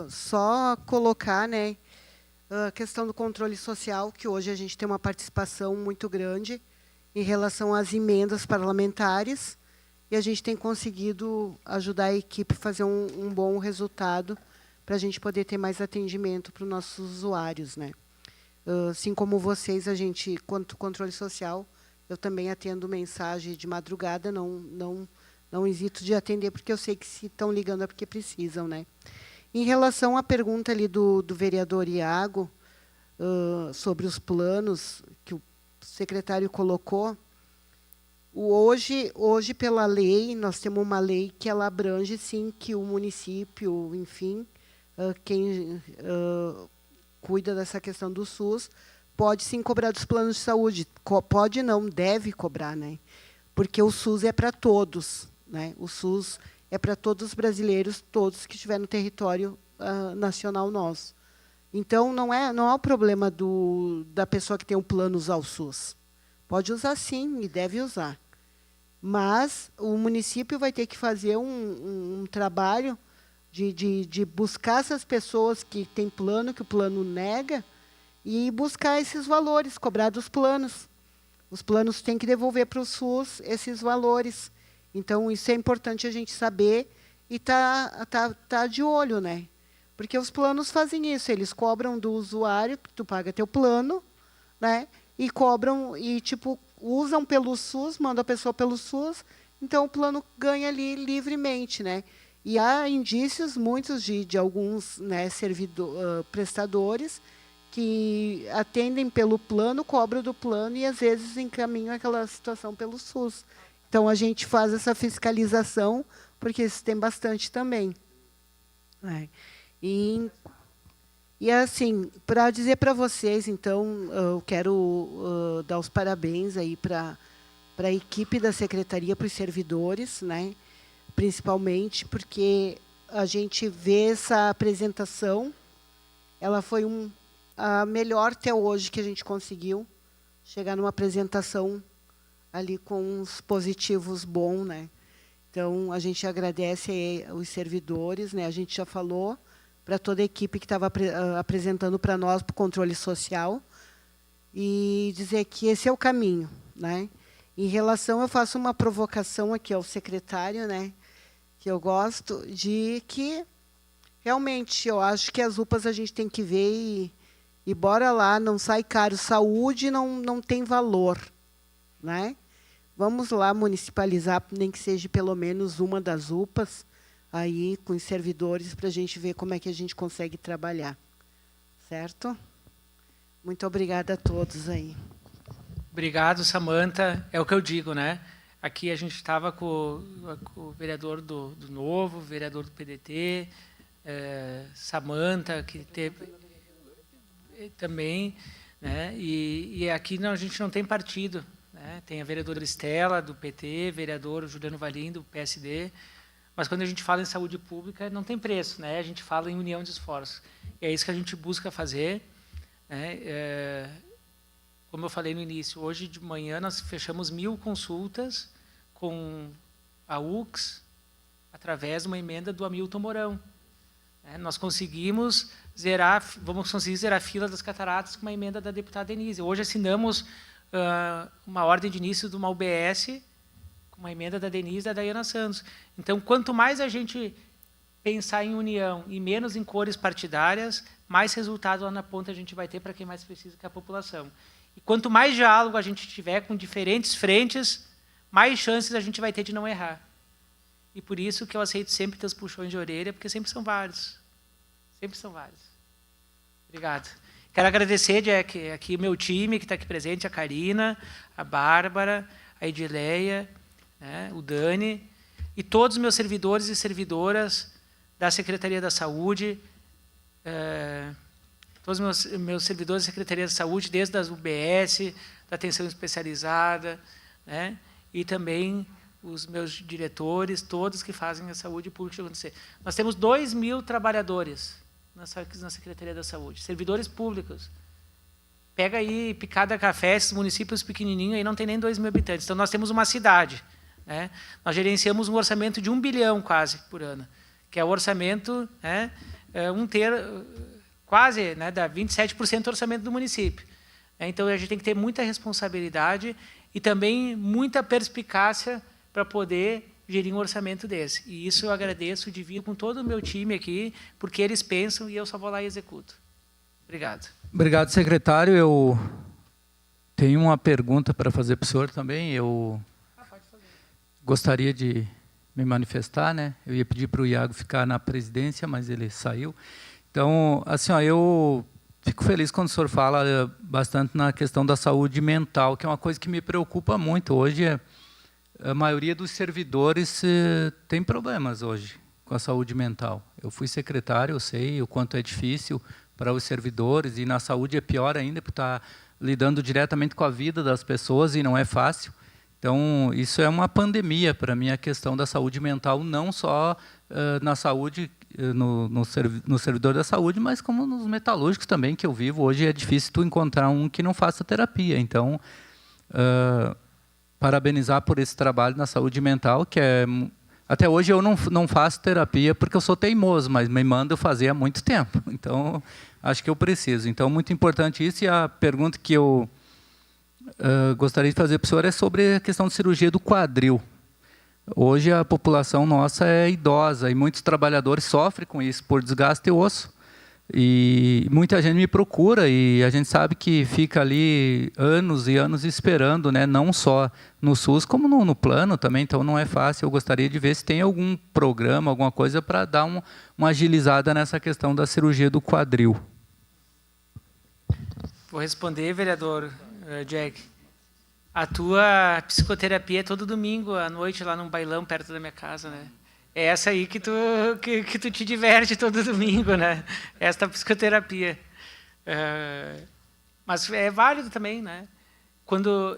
só colocar, né, a questão do controle social, que hoje a gente tem uma participação muito grande em relação às emendas parlamentares, e a gente tem conseguido ajudar a equipe a fazer um bom resultado para a gente poder ter mais atendimento para os nossos usuários, né? Assim como vocês, a gente, quanto controle social, eu também atendo mensagem de madrugada, não hesito de atender, porque eu sei que se estão ligando é porque precisam, né? Em relação à pergunta ali do vereador Iago, sobre os planos que o secretário colocou, hoje, pela lei, nós temos uma lei que ela abrange, sim, que o município, enfim, quem cuida dessa questão do SUS, pode sim cobrar dos planos de saúde. Pode não, deve cobrar, né? Porque o SUS é para todos, né? O SUS é para todos os brasileiros, todos que estiverem no território nacional nosso. Então, não é o problema da pessoa que tem um plano usar o SUS. Pode usar sim, e deve usar. Mas o município vai ter que fazer um trabalho de buscar essas pessoas que têm plano, que o plano nega, e buscar esses valores, cobrar dos planos. Os planos têm que devolver para o SUS esses valores. Então, isso é importante a gente saber e tá de olho, né? Porque os planos fazem isso, eles cobram do usuário, tu paga teu plano, né? E cobram, e tipo, usam pelo SUS, mandam a pessoa pelo SUS, então o plano ganha ali livremente, né? E há indícios, muitos de alguns, né, prestadores, que atendem pelo plano, cobram do plano e, às vezes, encaminham aquela situação pelo SUS. Então, a gente faz essa fiscalização, porque isso tem bastante também. E assim, para dizer para vocês, então, eu quero dar os parabéns aí para a equipe da Secretaria, para os servidores, né? Principalmente porque a gente vê essa apresentação, ela foi a melhor até hoje que a gente conseguiu chegar numa apresentação ali com uns positivos bons, né? Então, a gente agradece os servidores, né? A gente já falou para toda a equipe que estava apresentando para nós, para o controle social, e dizer que esse é o caminho, né? Em relação, eu faço uma provocação aqui ao secretário, né? Que eu gosto de que, realmente, eu acho que as UPAs a gente tem que ver e bora lá, não sai caro. Saúde não tem valor, né? Vamos lá municipalizar, nem que seja pelo menos uma das UPAs, aí com os servidores, para a gente ver como é que a gente consegue trabalhar. Certo? Muito obrigada a todos aí. Obrigado, Samanta. É o que eu digo, né? Aqui a gente estava com o vereador do Novo, o vereador do PDT, Samanta, que teve também, né? E aqui a gente não tem partido, né? Tem a vereadora Estela, do PT, vereador Juliano Valim, do PSD, mas quando a gente fala em saúde pública, não tem preço, né? A gente fala em união de esforços. E é isso que a gente busca fazer, né? Como eu falei no início, hoje de manhã nós fechamos 1.000 consultas com a UX, através de uma emenda do Hamilton Mourão. Nós conseguimos vamos conseguir zerar a fila das cataratas com uma emenda da deputada Denise. Hoje assinamos uma ordem de início de uma UBS com uma emenda da Denise e da Dayana Santos. Então, quanto mais a gente pensar em união e menos em cores partidárias, mais resultado lá na ponta a gente vai ter para quem mais precisa, que é a população. E quanto mais diálogo a gente tiver com diferentes frentes, mais chances a gente vai ter de não errar. E por isso que eu aceito sempre ter os puxões de orelha, porque sempre são vários. Sempre são vários. Obrigado. Quero agradecer, Jack, aqui o meu time que está aqui presente, a Karina, a Bárbara, a Edileia, né, o Dani, e todos os meus servidores e servidoras da Secretaria da Saúde, todos os meus servidores da Secretaria da Saúde, desde as UBS, da atenção especializada, né, e também os meus diretores, todos que fazem a saúde pública acontecer. Nós temos 2.000 trabalhadores na Secretaria da Saúde, servidores públicos. Pega aí, Picada Café, esses municípios pequenininhos, aí não tem nem 2.000 habitantes. Então, nós temos uma cidade, né? Nós gerenciamos um orçamento de 1 bilhão quase por ano, que é o orçamento, né, quase, né, dá 27% do orçamento do município. Então, a gente tem que ter muita responsabilidade e também muita perspicácia para poder gerir um orçamento desse. E isso eu agradeço, divido com todo o meu time aqui, porque eles pensam e eu só vou lá e executo. Obrigado. Obrigado, secretário. Eu tenho uma pergunta para fazer para o senhor também. Eu gostaria de me manifestar, né? Eu ia pedir para o Iago ficar na presidência, mas ele saiu. Então, assim, eu fico feliz quando o senhor fala bastante na questão da saúde mental, que é uma coisa que me preocupa muito. Hoje, a maioria dos servidores tem problemas hoje com a saúde mental. Eu fui secretário, eu sei o quanto é difícil para os servidores, e na saúde é pior ainda, porque está lidando diretamente com a vida das pessoas e não é fácil. Então, isso é uma pandemia para mim, a questão da saúde mental, não só na saúde, no servidor da saúde, mas como nos metalúrgicos também, que eu vivo. Hoje é difícil tu encontrar um que não faça terapia. Então, parabenizar por esse trabalho na saúde mental, que é... Até hoje eu não faço terapia porque eu sou teimoso, mas me mando fazer há muito tempo. Então, acho que eu preciso. Então, muito importante isso. E a pergunta que eu gostaria de fazer para o senhor é sobre a questão de cirurgia do quadril. Hoje a população nossa é idosa e muitos trabalhadores sofrem com isso, por desgaste de osso. E muita gente me procura e a gente sabe que fica ali anos e anos esperando, né? Não só no SUS, como no plano também, então não é fácil. Eu gostaria de ver se tem algum programa, alguma coisa para dar uma agilizada nessa questão da cirurgia do quadril. Vou responder, vereador Jack. A tua psicoterapia é todo domingo à noite lá num bailão perto da minha casa, né? É essa aí que tu te diverte todo domingo, né? Esta psicoterapia. Mas é válido também, né?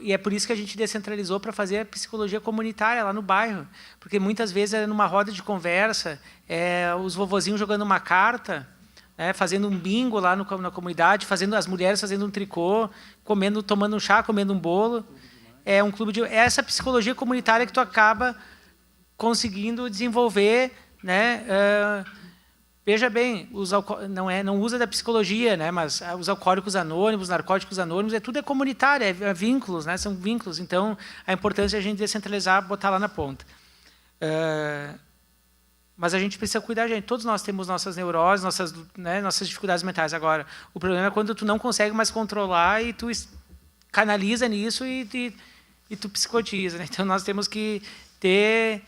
E é por isso que a gente descentralizou para fazer a psicologia comunitária lá no bairro. Porque muitas vezes é numa roda de conversa, os vovozinhos jogando uma carta, né, fazendo um bingo lá na comunidade, as mulheres fazendo um tricô, tomando um chá, comendo um bolo. É um clube é essa psicologia comunitária que tu acaba conseguindo desenvolver, né? Veja bem, não usa da psicologia, né? Mas os alcoólicos anônimos, narcóticos anônimos, tudo é comunitário, é vínculos, né? São vínculos. Então, a importância é a gente descentralizar, botar lá na ponta. Mas a gente precisa cuidar, gente. Todos nós temos nossas neuroses, nossas dificuldades mentais. Agora, o problema é quando tu não consegue mais controlar e tu canaliza nisso e tu psicotiza, né? Então, nós temos que ter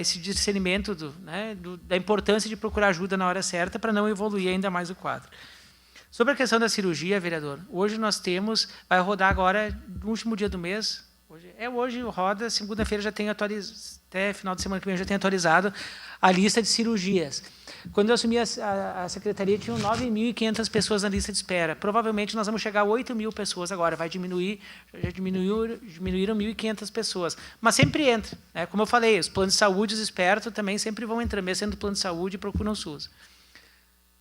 esse discernimento da importância de procurar ajuda na hora certa para não evoluir ainda mais o quadro. Sobre a questão da cirurgia, vereador, hoje nós vai rodar agora, no último dia do mês, Hoje roda, segunda-feira já tem atualizado, até final de semana que vem já tem atualizado a lista de cirurgias. Quando eu assumi a secretaria, tinham 9.500 pessoas na lista de espera. Provavelmente nós vamos chegar a 8.000 pessoas agora, vai diminuir, já diminuíram 1.500 pessoas. Mas sempre entra, né? Como eu falei, os planos de saúde, os espertos também sempre vão entrar, mesmo sendo do plano de saúde, procuram o SUS.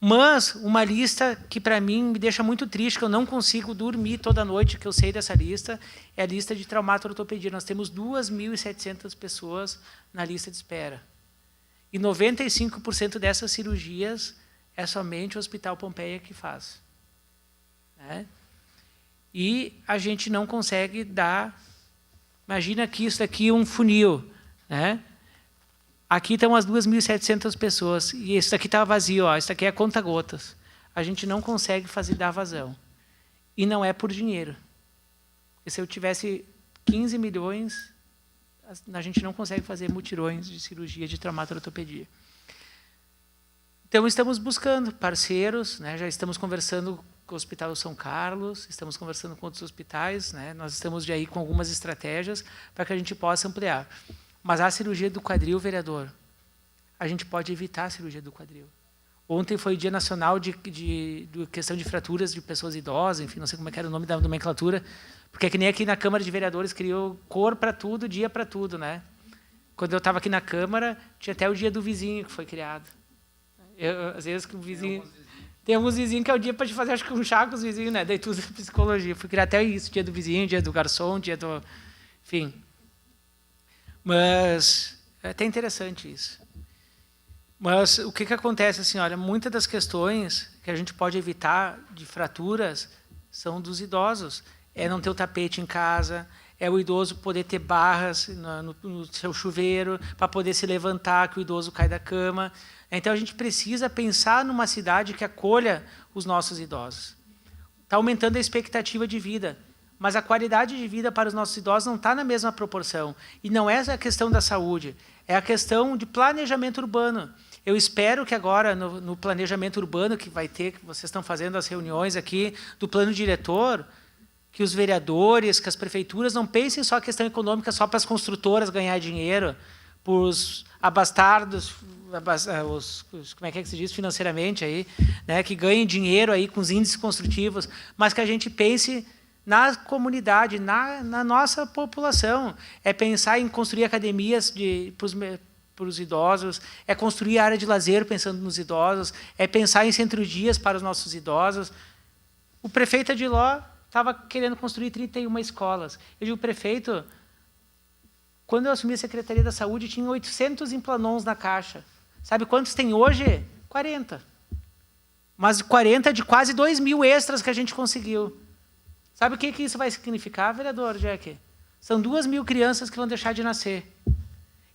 Mas uma lista que, para mim, me deixa muito triste, que eu não consigo dormir toda noite, que eu sei dessa lista, é a lista de traumato-ortopedia. Nós temos 2.700 pessoas na lista de espera. E 95% dessas cirurgias é somente o Hospital Pompeia que faz. Né? E a gente não consegue dar... Imagina que isso aqui é um funil, né? Aqui estão as 2.700 pessoas, e isso aqui está vazio, ó, isso aqui é conta-gotas. A gente não consegue dar vazão. E não é por dinheiro. Porque se eu tivesse 15 milhões, a gente não consegue fazer mutirões de cirurgia de traumato-ortopedia. Então, estamos buscando parceiros, né? Já estamos conversando com o Hospital São Carlos, estamos conversando com outros hospitais, né? Nós estamos já aí com algumas estratégias para que a gente possa ampliar. Mas a cirurgia do quadril, vereador, a gente pode evitar a cirurgia do quadril. Ontem foi o Dia Nacional de questão de fraturas de pessoas idosas, enfim, não sei como é que era o nome da nomenclatura, porque é que nem aqui na Câmara de Vereadores criou cor para tudo, dia para tudo, né? Quando eu estava aqui na Câmara, tinha até o dia do vizinho que foi criado. Às vezes que o vizinho... Tem alguns vizinhos que é o dia para te fazer, acho que um chá com os vizinhos, né? Daí tudo é psicologia. Fui criar até isso, dia do vizinho, dia do garçom, dia do... Enfim... Mas é até interessante isso. Mas o que acontece, assim, olha, muitas das questões que a gente pode evitar de fraturas são dos idosos. É não ter o tapete em casa, é o idoso poder ter barras no seu chuveiro para poder se levantar, que o idoso cai da cama. Então, a gente precisa pensar numa cidade que acolha os nossos idosos. Está aumentando a expectativa de vida, mas a qualidade de vida para os nossos idosos não está na mesma proporção. E não é a questão da saúde, é a questão de planejamento urbano. Eu espero que agora, no planejamento urbano que vai ter, que vocês estão fazendo as reuniões aqui, do plano diretor, que os vereadores, que as prefeituras não pensem só a questão econômica só para as construtoras ganhar dinheiro, para os abastardos, como é que se diz financeiramente, aí, né, que ganhem dinheiro aí com os índices construtivos, mas que a gente pense na comunidade, na nossa população. É pensar em construir academias para os idosos, é construir área de lazer pensando nos idosos, é pensar em centro-dias para os nossos idosos. O prefeito Adiló estava querendo construir 31 escolas. Eu digo, prefeito, quando eu assumi a Secretaria da Saúde, tinha 800 implanons na Caixa. Sabe quantos tem hoje? 40. Mas 40 de quase 2.000 extras que a gente conseguiu. Sabe o que isso vai significar, vereador Jack? São 2.000 crianças que vão deixar de nascer.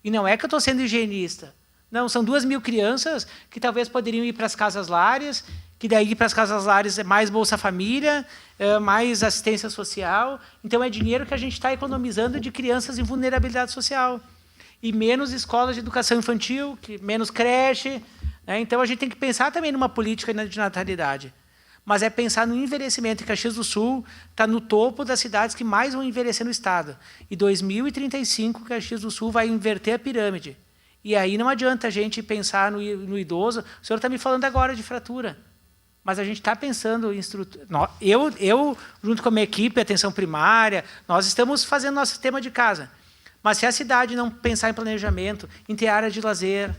E não é que eu estou sendo higienista. Não, são 2.000 crianças que talvez poderiam ir para as casas lares, que daí para as casas lares é mais Bolsa Família, mais assistência social. Então, é dinheiro que a gente está economizando de crianças em vulnerabilidade social. E menos escolas de educação infantil, menos creche. Né? Então, a gente tem que pensar também numa política de natalidade. Mas é pensar no envelhecimento. E Caxias do Sul está no topo das cidades que mais vão envelhecer no estado. E 2035, Caxias do Sul vai inverter a pirâmide. E aí não adianta a gente pensar no idoso. O senhor está me falando agora de fratura. Mas a gente está pensando em estrutura. Eu, junto com a minha equipe, atenção primária, nós estamos fazendo nosso sistema de casa. Mas se a cidade não pensar em planejamento, em ter área de lazer,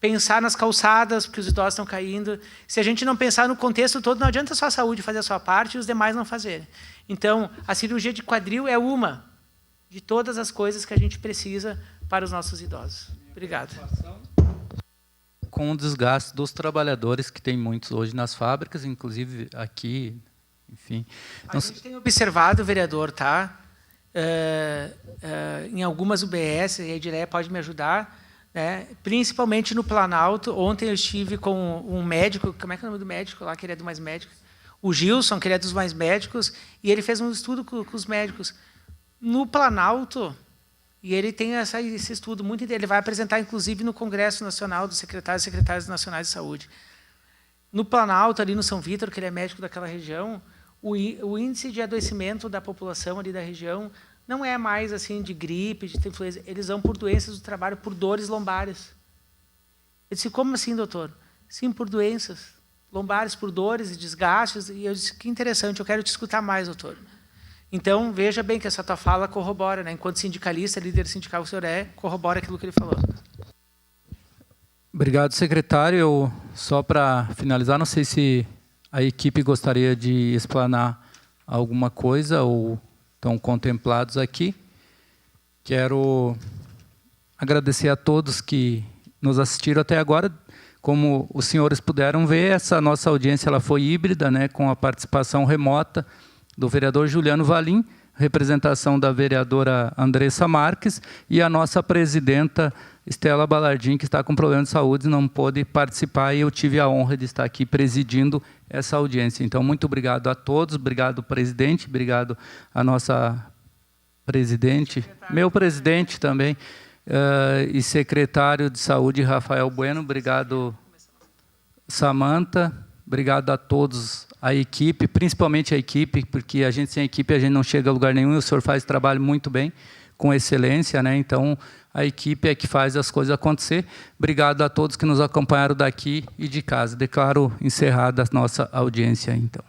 pensar nas calçadas, porque os idosos estão caindo. Se a gente não pensar no contexto todo, não adianta só a saúde fazer a sua parte e os demais não fazerem. Então, a cirurgia de quadril é uma de todas as coisas que a gente precisa para os nossos idosos. Obrigado. Com o desgaste dos trabalhadores, que tem muitos hoje nas fábricas, inclusive aqui, enfim. A gente tem observado, vereador, tá? Em algumas UBS, e a Edileia pode me ajudar, né? Principalmente no Planalto. Ontem eu estive com um médico, como é que é o nome do médico lá, que ele é do Mais Médicos? O Gilson, que ele é dos Mais Médicos, e ele fez um estudo com os médicos. No Planalto, e ele tem esse estudo muito interessante, ele vai apresentar, inclusive, no Congresso Nacional dos Secretários e Secretárias Nacionais de Saúde. No Planalto, ali no São Vítor, que ele é médico daquela região, o índice de adoecimento da população ali da região não é mais assim de gripe, de influenza. Eles vão por doenças do trabalho, por dores lombares. Eu disse, como assim, doutor? Sim, por doenças lombares, por dores e desgastes. E eu disse, que interessante, eu quero te escutar mais, doutor. Então, veja bem que essa tua fala corrobora, né? Enquanto sindicalista, líder sindical que o senhor corrobora aquilo que ele falou. Obrigado, secretário. Eu, só para finalizar, não sei se a equipe gostaria de explanar alguma coisa ou estão contemplados aqui. Quero agradecer a todos que nos assistiram até agora. Como os senhores puderam ver, essa nossa audiência ela foi híbrida, né, com a participação remota do vereador Juliano Valim, representação da vereadora Andressa Marques e a nossa presidenta Estela Balardim, que está com problema de saúde e não pôde participar, e eu tive a honra de estar aqui presidindo essa audiência. Então, muito obrigado a todos, obrigado, presidente, obrigado à nossa presidente, meu presidente também, e secretário de Saúde, Rafael Bueno, obrigado, Samanta, obrigado a todos, a equipe, principalmente a equipe, porque a gente sem equipe a gente não chega a lugar nenhum, e o senhor faz trabalho muito bem, com excelência, né? Então, a equipe é que faz as coisas acontecer. Obrigado a todos que nos acompanharam daqui e de casa. Declaro encerrada a nossa audiência, então.